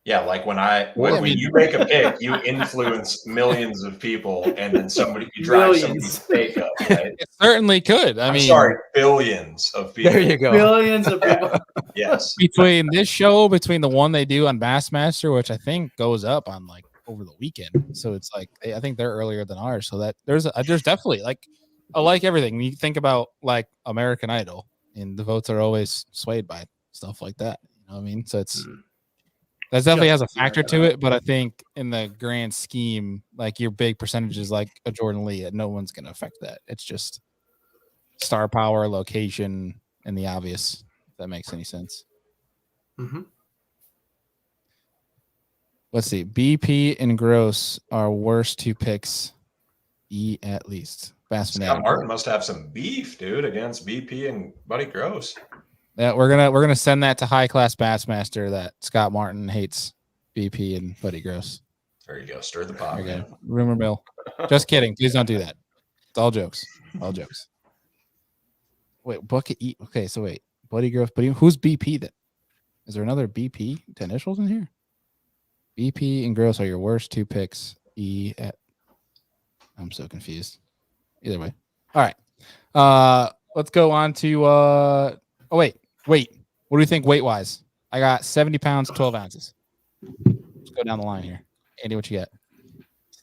Yeah, like when I when mean- you make a pick, you influence millions of people, and then you drive somebody's take up, right? It certainly could. I I'm mean, sorry, billions of people. There you go. Billions of people. Yes. between this show, between the one they do on Bassmaster, which I think goes up on like over the weekend, so it's like I think they're earlier than ours. So that there's definitely like I like everything. When you think about like American Idol, and the votes are always swayed by stuff like that. You know what I mean? So it's that definitely has a factor to it, but I think in the grand scheme, like your big percentages, like a Jordan Lee, no one's going to affect that. It's just star power, location, and the obvious. If that makes any sense. Mm-hmm. Let's see. BP and Gross are worst 2 picks. E at least. Bassman. Scott Martin must have some beef, dude, against BP and Buddy Gross. Yeah, we're gonna send that to High Class Bassmaster that Scott Martin hates BP and Buddy Gross. There you go. Stir the pot. There you Man. go. Rumor mill. Just kidding. Please don't do that. It's all jokes. All jokes. Wait, Bucket E. Okay, so wait. Buddy Gross. Buddy, who's BP then? Is there another BP to initials in here? BP and Gross are your worst 2 picks. E at I'm so confused. Either way. All right. Let's go on to oh wait. What do you think weight wise? I got 70 pounds, 12 ounces. Let's go down the line here. Andy, what you got?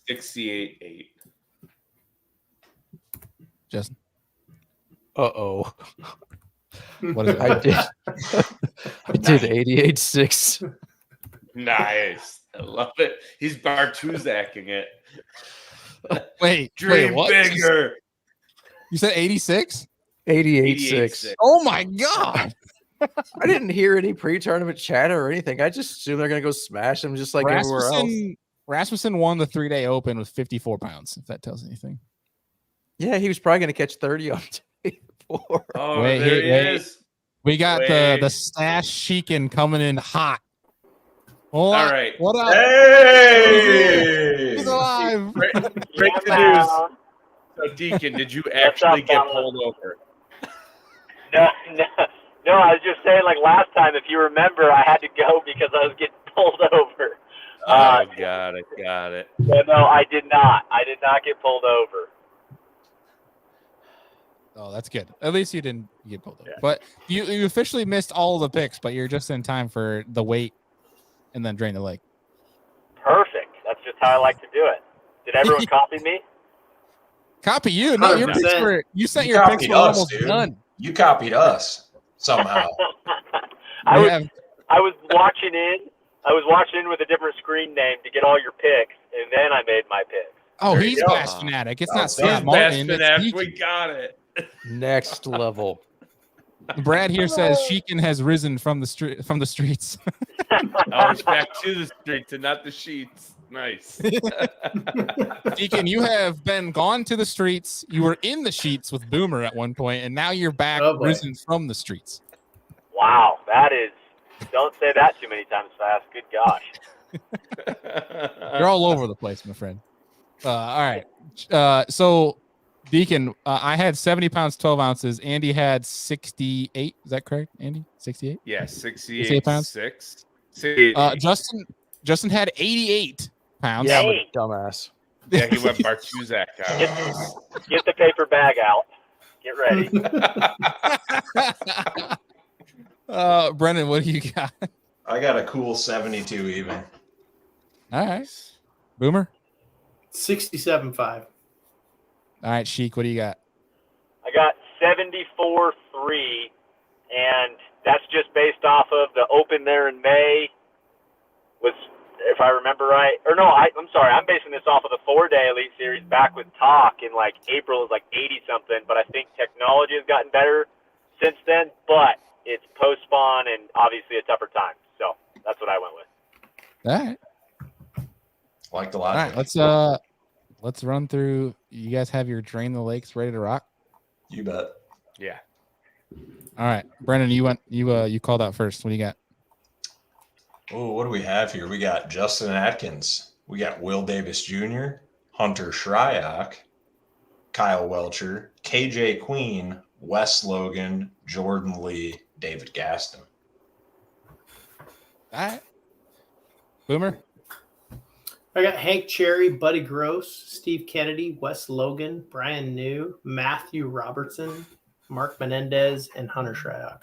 68.8. Justin. Uh-oh. What is it? I did. I did 88.6. Nice. I love it. He's Bartuzacking it. Wait, Dream what? bigger. You said 86? 88.6. Oh my god. I didn't hear any pre-tournament chatter or anything. I just assume they're gonna go smash them just like everywhere else. Rasmussen won the 3-day open with 54 pounds, if that tells anything. Yeah, he was probably gonna catch 30 on day 4. Oh, Wait, there he wait. is. We got Wait. the stash Sheekin coming in hot. Hold All on. right. What up? Hey! He's alive. Break the news. So, Deacon, did you actually get pulled over? No, I was just saying, like last time, if you remember, I had to go because I was getting pulled over. Got it. But no, I did not. I did not get pulled over. Oh, that's good. At least you didn't get pulled over. Yeah. But you officially missed all the picks, but you're just in time for the wait and then drain the lake. Perfect. That's just how I like to do it. Did everyone copy me? Copy you. No, your 100%. picks were, you sent You your picks copied were us, almost dude. done. You copied us somehow. I We was have- I was watching in with a different screen name to get all your picks, and then I made my picks. Oh, There you he's go. Bass Fanatic. It's Oh, not he's Scott He's Martin. Bass It's Fanatic. Deakin. We got it. Next level. Brad here says Sheekin has risen from the streets. Oh, it's back to the streets and not the sheets. Nice. Deacon, you have been gone to the streets. You were in the sheets with Boomer at one point, and now you're back Oh, boy. risen from the streets. Wow, that is. Don't say that too many times fast. Good gosh. You're all over the place, my friend. All right. So, Deacon, I had 70 pounds, 12 ounces. Andy had 68. Is that correct, Andy? 68? Yeah, 68 68 pounds? 6. 68. Justin had 88 pounds. Yeah, I'm a Dang. dumbass. Yeah, he went Bartuzak out. Get the paper bag out. Get ready. Brennan, what do you got? I got a cool 72 even. All right. Boomer? 67.5. All right, Sheik, what do you got? I got 74.3, and that's just based off of the Open there in May. Was, if I remember right, or no, I'm sorry, I'm basing this off of the 4-day Elite Series back with Talk in like April is like 80 something, but I think technology has gotten better since then. But it's post spawn and obviously a tougher time, so that's what I went with. All right. Like the All logic. right, let's run through. You guys have your Drain the Lakes ready to rock? You bet. Yeah. All right, Brennan, you called out first. What do you got? Oh, what do we have here? We got Justin Atkins. We got Will Davis Jr., Hunter Shryock, Kyle Welcher, KJ Queen, Wes Logan, Jordan Lee, David Gaston. All right, Boomer. I got Hank Cherry, Buddy Gross, Steve Kennedy, Wes Logan, Brian New, Matthew Robertson, Mark Menendez, and Hunter Shryock.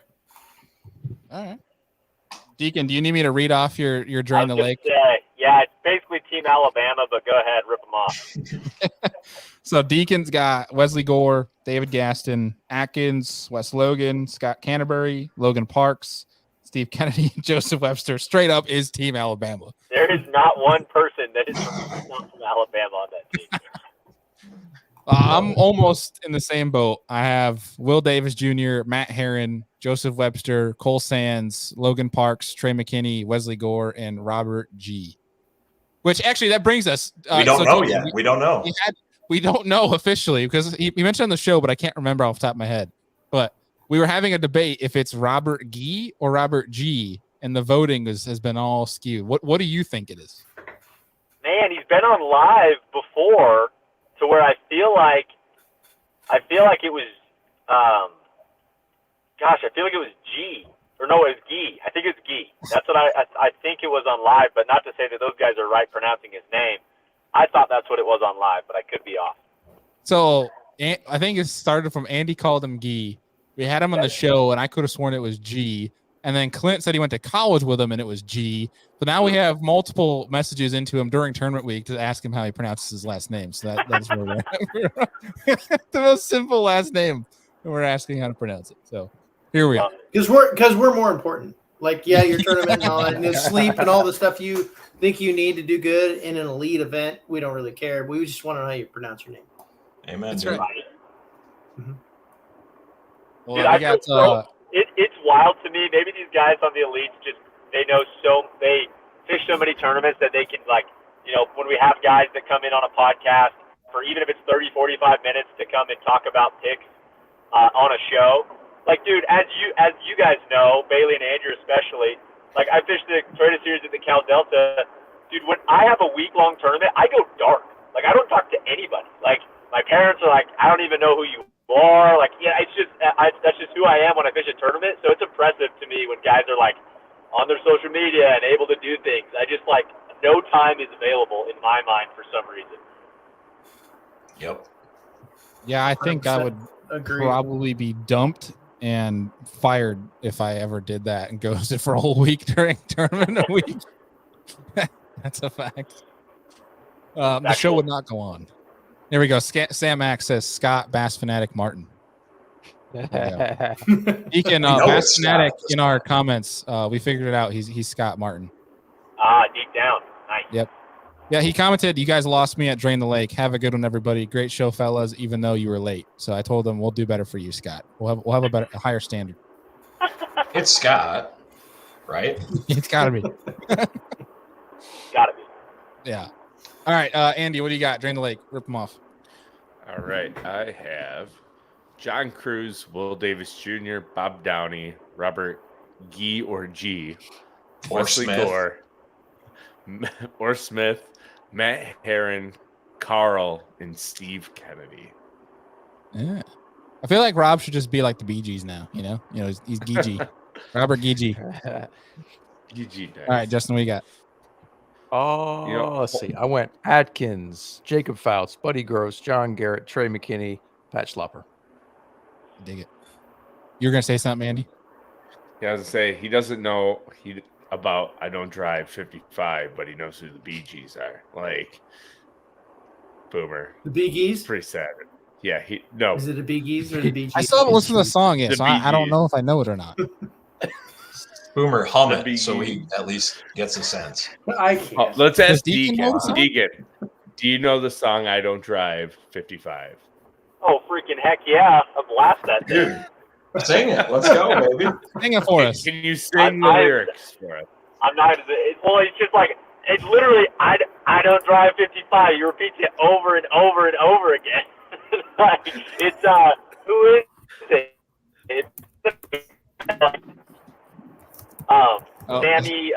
All right, Deacon, do you need me to read off your Drain the Lake? Yeah, it's basically Team Alabama, but go ahead, rip them off. So Deacon's got Wesley Gore, David Gaston, Atkins, Wes Logan, Scott Canterbury, Logan Parks, Steve Kennedy, Joseph Webster. Straight up is Team Alabama. There is not one person that is not from Alabama on that team. I'm almost in the same boat. I have Will Davis Jr., Matt Herron, Joseph Webster, Cole Sands, Logan Parks, Trey McKinney, Wesley Gore, and Robert G. Which actually that brings us. We don't know yet. We don't know. We don't know officially because he mentioned on the show, but I can't remember off the top of my head. But we were having a debate if it's Robert Gee or Robert G, and the voting has been all skewed. What do you think it is? Man, he's been on live before, to where I feel like it was, I feel like it was G. Or no, it was Gee. I think it's Gee. That's what I think it was on live, but not to say that those guys are right pronouncing his name. I thought that's what it was on live, but I could be off. So I think it started from Andy called him Gee. We had him on the show, and I could have sworn it was G. And then Clint said he went to college with him, and it was G. But now we have multiple messages into him during tournament week to ask him how he pronounces his last name. So that's where we're at. The most simple last name, and we're asking how to pronounce it. So here we are. Because we're more important. Like, yeah, your tournament knowledge and sleep and all the stuff you think you need to do good in an elite event. We don't really care. We just want to know how you pronounce your name. Amen. That's dude. right. Well, Dude, we got it's wild to me. Maybe these guys on the elites they fish so many tournaments that they can, like, when we have guys that come in on a podcast for even if it's 30, 45 minutes to come and talk about picks on a show. Like, dude, as you guys know, Bailey and Andrew especially, like, I fished the Toyota Series at the Cal Delta. Dude, when I have a week-long tournament, I go dark. Like, I don't talk to anybody. Like, my parents are like, I don't even know who you are. Like, yeah, it's just that's just who I am when I fish a tournament. So it's impressive to me when guys are, like, on their social media and able to do things. I just, like, no time is available in my mind for some reason. Yep. Yeah, I think I would agree. probably be dumped and fired if I ever did that and ghosted for a whole week during tournament a week. That's a fact. The show would not go on. There we go. Sam Max says Scott Bass Fanatic Martin. Deakin, Bass Fanatic in our comments. We figured it out. He's Scott Martin. Deep down. Nice. Yep. Yeah, he commented, "You guys lost me at Drain the Lake. Have a good one, everybody. Great show, fellas. Even though you were late." So I told him we'll do better for you, Scott. We'll have a higher standard. It's Scott, right? It's got to be. Gotta be. Yeah. All right, Andy, what do you got? Drain the Lake. Rip them off. All right, I have John Cruz, Will Davis Jr., Bob Downey, Robert Gee or G, Or Wesley Smith. Gore, or Smith, Matt Herron, Carl, and Steve Kennedy. Yeah. I feel like Rob should just be like the Bee Gees now. You know, he's Geegee. Robert Geegee. GG. All right, Justin, what you got? Oh, let's see. I went Atkins, Jacob Fouts, Buddy Gross, John Garrett, Trey McKinney, Pat Schlupper. Dig it. You're gonna say something, Andy? Yeah, I was gonna say he doesn't know about I don't drive 55, but he knows who the Bee Gees are. Like Boomer. The Bee Gees? Pretty sad. Yeah, Is it the Bee Gees or the Bee Gees? I still haven't listened to the song yet, The so Bee I don't Gees. know if I know it or not. Boomer, hum The it so Bee he at least gets a sense. I can't. Oh, let's ask Deakin know the song? Deakin. Do you know the song I Don't Drive 55? Oh, freaking heck yeah. I blast that thing. Dude, sing it. Let's go, baby. Sing it for us. Can you sing the I- lyrics for us? I'm not. It's just like, it's literally, I don't drive 55. You repeat it over and over and over again. Like, it's, who is it? It's, Sammy,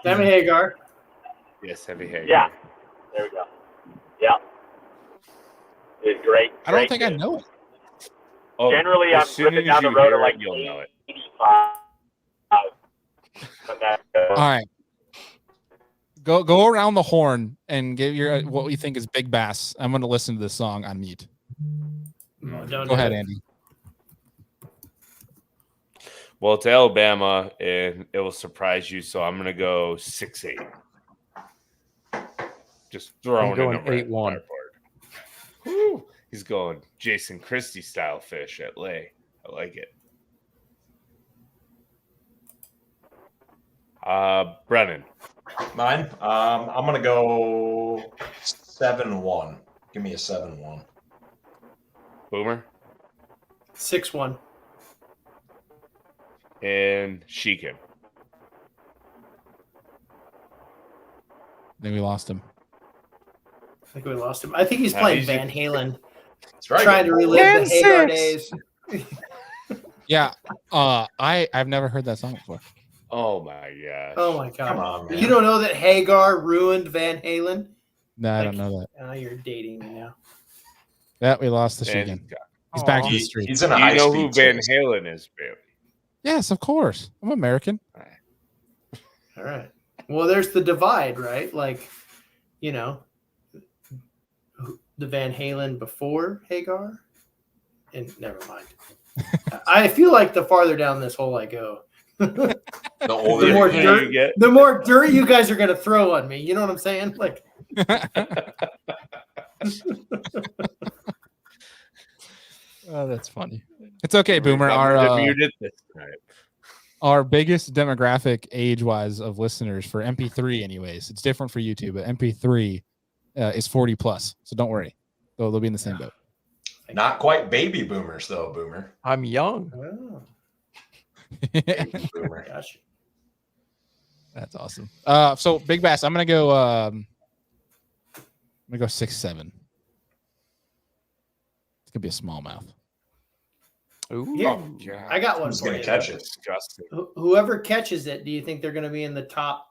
Sammy Hagar. Yes, Heavy Hagar. yeah. There we go. Yeah. It's great. I don't great think I tune. know it. Oh, Generally, as I'm soon ripping as down the you road hear at like it, you'll know it. 85. But that, All right. Go around the horn and give your what we think is Big Bass. I'm going to listen to this song on mute. Oh, don't Go do ahead, it. Andy. Well, it's Alabama, and it will surprise you. So I'm going to go 6-8. Just throwing I'm going it over at 8-1. the dartboard. Woo! He's going Jason Christie style fish at lay. I like it. Brennan. Mine? I'm going to go 7-1. Give me a 7-1. Boomer 6-1. and Sheekin. I think we lost him. I think we lost him. I think he's How playing easy- Van Halen, That's right. trying to relive the Hagar days. Yeah. I've never heard that song before. Oh my gosh. Oh my god! Come on, man. You don't know that Hagar ruined Van Halen? No, I Like- don't know that. Oh, you're dating me now. Yeah, we lost the And Sheegan. He's back to the He- street. he's in a do you high know who speed Van chase. Halen is, Bailey? Yes, of course. I'm American. All right. Well, there's the divide, right? Like, you know, the Van Halen before Hagar. And never mind. I feel like the farther down this hole I go, The the older more you dirt, get. the more dirt you guys are gonna throw on me. You know what I'm saying? Like, Oh, that's funny. It's okay, Boomer. Muted this time. Our biggest demographic age-wise of listeners for MP3, anyways. It's different for YouTube, but MP3 is 40 plus. So don't worry, they'll be in the same boat. Not quite baby boomers, though, Boomer. I'm young. oh, Baby boomer. gosh. That's awesome. So Big Bass, I'm gonna go 6-7. It's gonna be a smallmouth. Ooh. Here, Oh, God. I got one Who's for gonna you. catch it? Disgusting. Whoever catches it, do you think they're going to be in the top?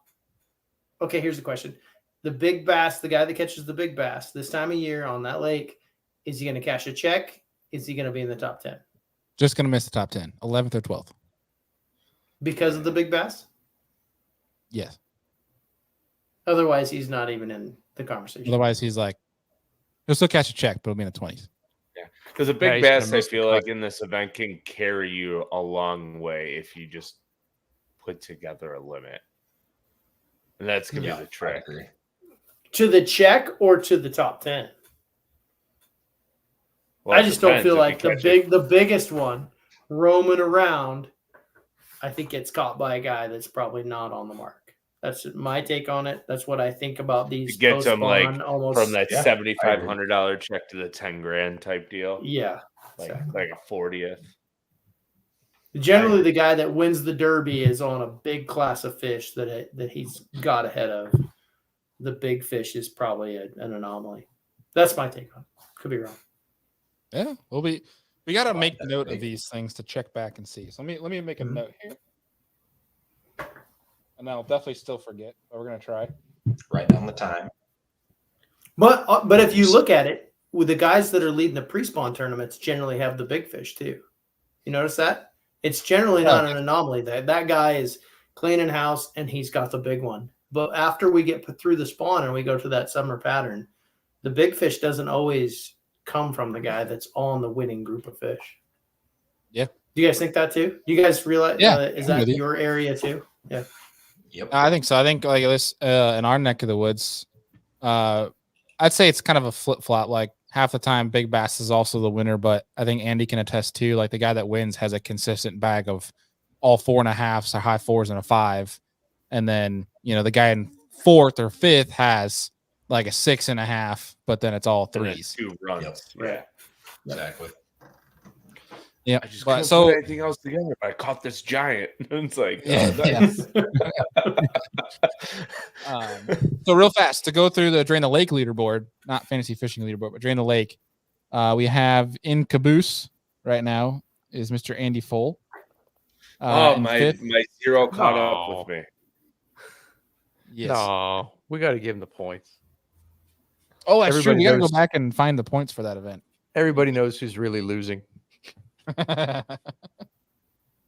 Okay, here's the question: the big bass, the guy that catches the big bass this time of year on that lake, is he going to cash a check? Is he going to be in the top 10 Just gonna miss the top 10, 11th or 12th. because of the big bass? Yes. Otherwise, he's not even in the conversation. Otherwise, he's like, he'll still catch a check, but it'll be in the 20s. Because a Yeah, big he's gonna bass, I miss the feel cut. like in this event can carry you a long way if you just put together a limit. And that's gonna Yeah, be the I trick. agree. To the check or to the top 10? I just don't feel like the biggest one roaming around, I think gets caught by a guy that's probably not on the mark. That's my take on it. That's what I think about these. It gets them like almost from that $7,500 check to the 10 grand type deal. Yeah, like exactly. like a 40th. Generally, the guy that wins the Derby is on a big class of fish that he's got ahead of. The big fish is probably an anomaly. That's my take on it. Could be wrong. Yeah, we got to make note of these things to check back and see. So let me make a note here, and I'll definitely still forget, but we're gonna try. Write down the time. But if you look at it, with the guys that are leading the pre-spawn tournaments, generally have the big fish too. You notice that? It's generally not an anomaly. That guy is cleaning house and he's got the big one. But after we get put through the spawn and we go to that summer pattern, the big fish doesn't always come from the guy that's on the winning group of fish. Yeah. Do you guys think that too? Do you guys realize? Yeah. Is that your area too? Yeah. Yep. I think so. I think like this in our neck of the woods, I'd say it's kind of a flip flop. Like half the time, big bass is also the winner, but I think Andy can attest too. Like the guy that wins has a consistent bag of all 4.5s or high 4s and a 5, and then the guy in 4th or 5th has like a 6.5, but then it's all 3s. 2 runs. Yep. Yeah. Exactly. Yeah. I just couldn't put anything else together. I caught this giant. It's like, So real fast to go through the Drain the Lake leaderboard, not fantasy fishing leaderboard, but Drain the Lake. We have in caboose right now is Mr. Andy Full. My 0 caught up with me. Yes. No, we got to give him the points. Oh, that's true. Everybody We got to go knows- back and find the points for that event. Everybody knows who's really losing.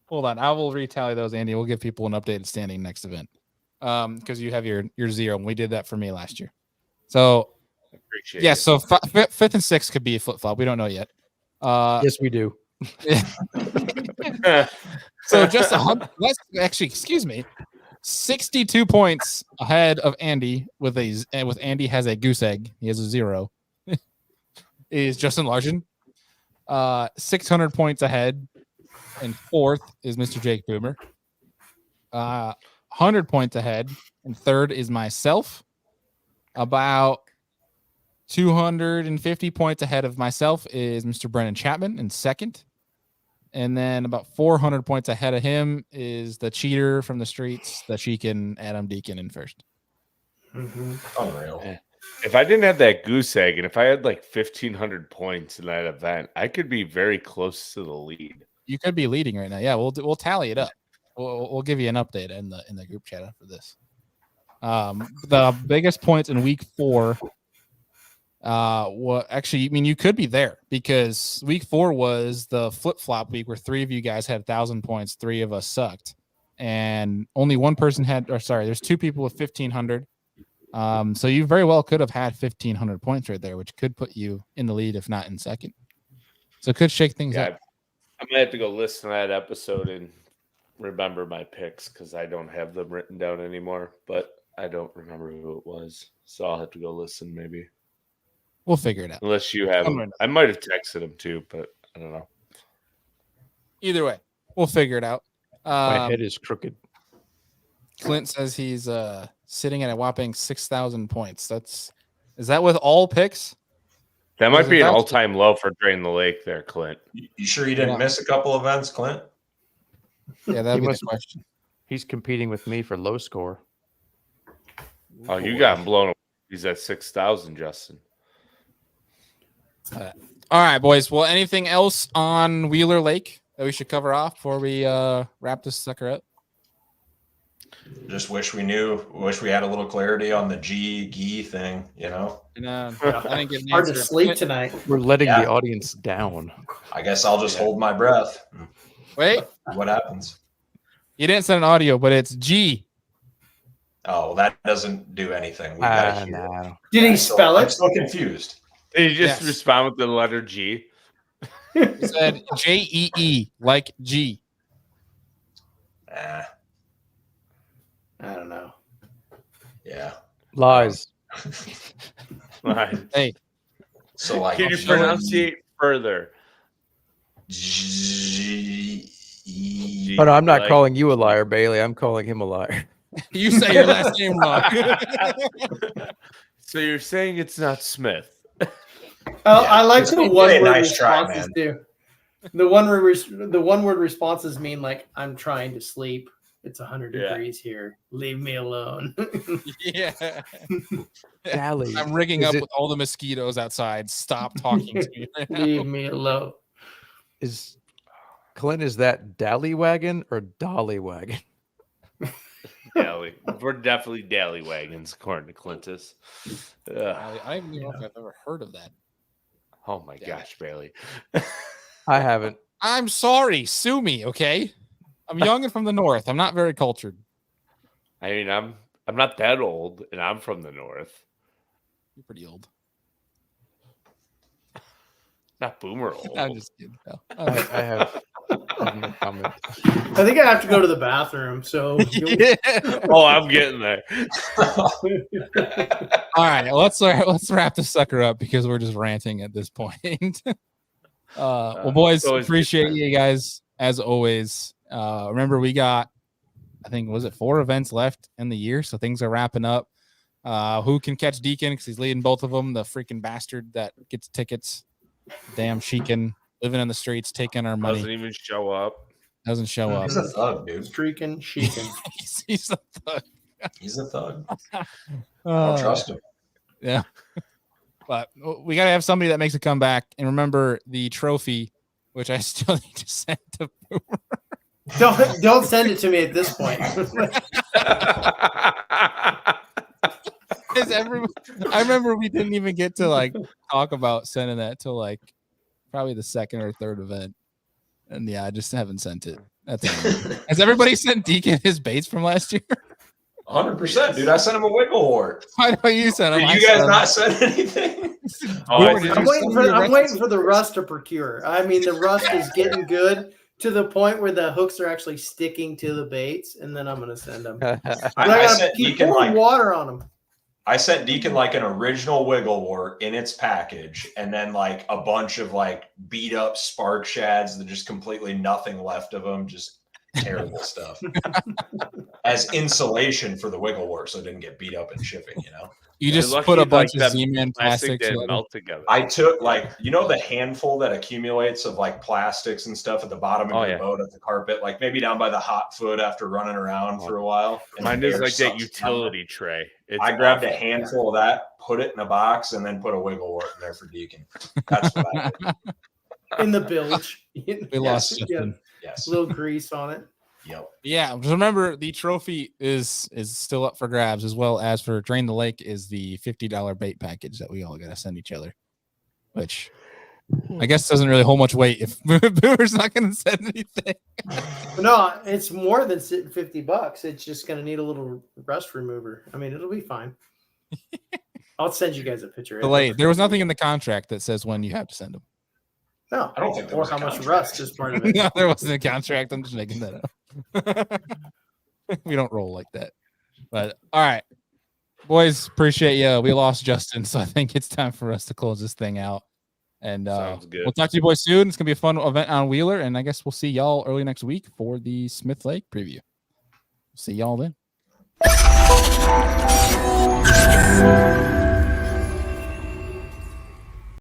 Hold on, I will retally those, Andy. We'll give people an updated standing next event, because you have your 0, and we did that for me last year. So Appreciate yeah, it. so 5th and 6th could be a flip flop. We don't know yet. Yes, we do. So just 100. Excuse me, 62 points ahead of Andy with Andy has a goose egg. He has a 0. Is Justin Largen. 600 points ahead, and 4th is Mr. Jake Boomer. 100 points ahead, and 3rd is myself. About 250 points ahead of myself is Mr. Brennan Chapman in 2nd. And then about 400 points ahead of him is the cheater from the streets, the Deakin, Adam Deakin in 1st. Mm-hmm. Unreal. If I didn't have that goose egg, and if I had like 1,500 points in that event, I could be very close to the lead. You could be leading right now. Yeah, we'll tally it up. We'll give you an update in the group chat after this. The biggest points in week 4. You could be there because week 4 was the flip flop week where 3 of you guys had 1,000 points, 3 of us sucked, and only one person there's 2 people with 1,500. So you very well could have had 1,500 points right there, which could put you in the lead, if not in 2nd. So it could shake things up. I might have to go listen to that episode and remember my picks because I don't have them written down anymore, but I don't remember who it was. So I'll have to go listen maybe. We'll figure it out. Unless you have them. I might have texted him too, but I don't know. Either way, we'll figure it out. My head is crooked. Clint says he's sitting at a whopping 6,000 points. Is that with all picks? That might be an all-time low for Drain the Lake there, Clint. You sure you didn't miss a couple events, Clint? Yeah, that'd be the question. He's competing with me for low score. Oh, you got him blown away. He's at 6,000, Justin. All right, boys. Well, anything else on Wheeler Lake that we should cover off before we wrap this sucker up? Just wish we had a little clarity on the gi thing, And, I didn't get an Hard to answer. sleep tonight. We're letting the audience down. I guess I'll just hold my breath. Wait, What happens? you didn't send an audio, but it's G. Oh, well, that doesn't do anything. We gotta hear it. No. Did he spell I'm it? still confused. Did you just Yes. respond with the letter G? He said JEE, like G. Nah, I don't know. yeah. Lies. Right. Hey, So like, Can you pronunciate further. But I'm not calling you a liar, Bailey. I'm calling him a liar. You say your last name wrong. So you're saying it's not Smith? I like the one word nice try, responses man. too. The one word responses mean like I'm trying to sleep. It's 100 degrees here. Leave me alone. Yeah. Dally. I'm rigging Is up it- with all the mosquitoes outside. Stop talking to me. Right now. Leave me alone. Is Clint, is that Dally Wagon or Dolly Wagon? Dally. We're definitely Dally wagons, according to Clintus. I don't even know if I've ever heard of that. Oh my gosh, Bailey. I haven't. I'm sorry. Sue me, okay? I'm young and from the north. I'm not very cultured. I mean, I'm not that old, and I'm from the north. You're pretty old. Not boomer old. I'm just kidding. No. I have no comment. I think I have to go to the bathroom. So Yeah. Oh, I'm getting there. All right, let's wrap this sucker up because we're just ranting at this point. Well, boys, always good appreciate time. you guys as always. Remember, we got, I think, was it 4 events left in the year, so things are wrapping up. Who can catch Deakin because he's leading both of them? The freaking bastard that gets tickets. Damn Sheekin, living in the streets, taking our money. Doesn't even show up. Doesn't show up. He's a thug, dude. streaking, sheeking. He's a thug. He's a thug. I don't trust him. Yeah. But we got to have somebody that makes a comeback. And remember the trophy, which I still need to send to Boomer. Don't send it to me at this point. I remember we didn't even get to like talk about sending that till like probably the second or third event. And yeah, I just haven't sent it. That's it. Has everybody sent Deakin his baits from last year? 100%, dude. I sent him a wiggle wart. Why don't you send them? Did you guys not send anything? Oh, I Boomer, did. did I'm you waiting send for your I'm records? waiting for the rust to procure. I mean, the rust is getting good to the point where the hooks are actually sticking to the baits, and then I'm gonna send them. I gotta sent keep Deakin pouring like water on them. I sent Deakin like an original wiggle wart in its package, and then like a bunch of like beat up spark shads that just completely nothing left of them, just terrible stuff. As insulation for the wiggle wart, so it didn't get beat up in shipping. You know, You You're just lucky put a like bunch that of Z-Man plastic plastics. didn't melt together. I took like the handful that accumulates of like plastics and stuff at the bottom of Oh, your yeah. boat at the carpet, like maybe down by the hot foot after running around for a while. And Mine the is air like that sucks utility tray. It's I grabbed a awful. handful of that, put it in a box, and then put a wiggle wart in there for Deakin. That's what I did. In the bilge. We lost Justin. Yes. A little grease on it. Yep. Yeah, just remember the trophy is still up for grabs, as well as for Drain the Lake is the $50 bait package that we all got to send each other, which I guess doesn't really hold much weight if Boomer's not going to send anything. But no, it's more than $50. It's just gonna need a little rust remover. I mean, it'll be fine. I'll send you guys a picture. Delayed. There was nothing in the contract that says when you have to send them. No, I don't think there or was a how much contract. rust is part of it. No, there wasn't a contract. I'm just making that up. We don't roll like that. But all right, boys, appreciate you. We lost Justin, so I think it's time for us to close this thing out. And Sounds good. we'll talk to you boys soon. It's gonna be a fun event on Wheeler, and I guess we'll see y'all early next week for the Smith Lake preview. See y'all then.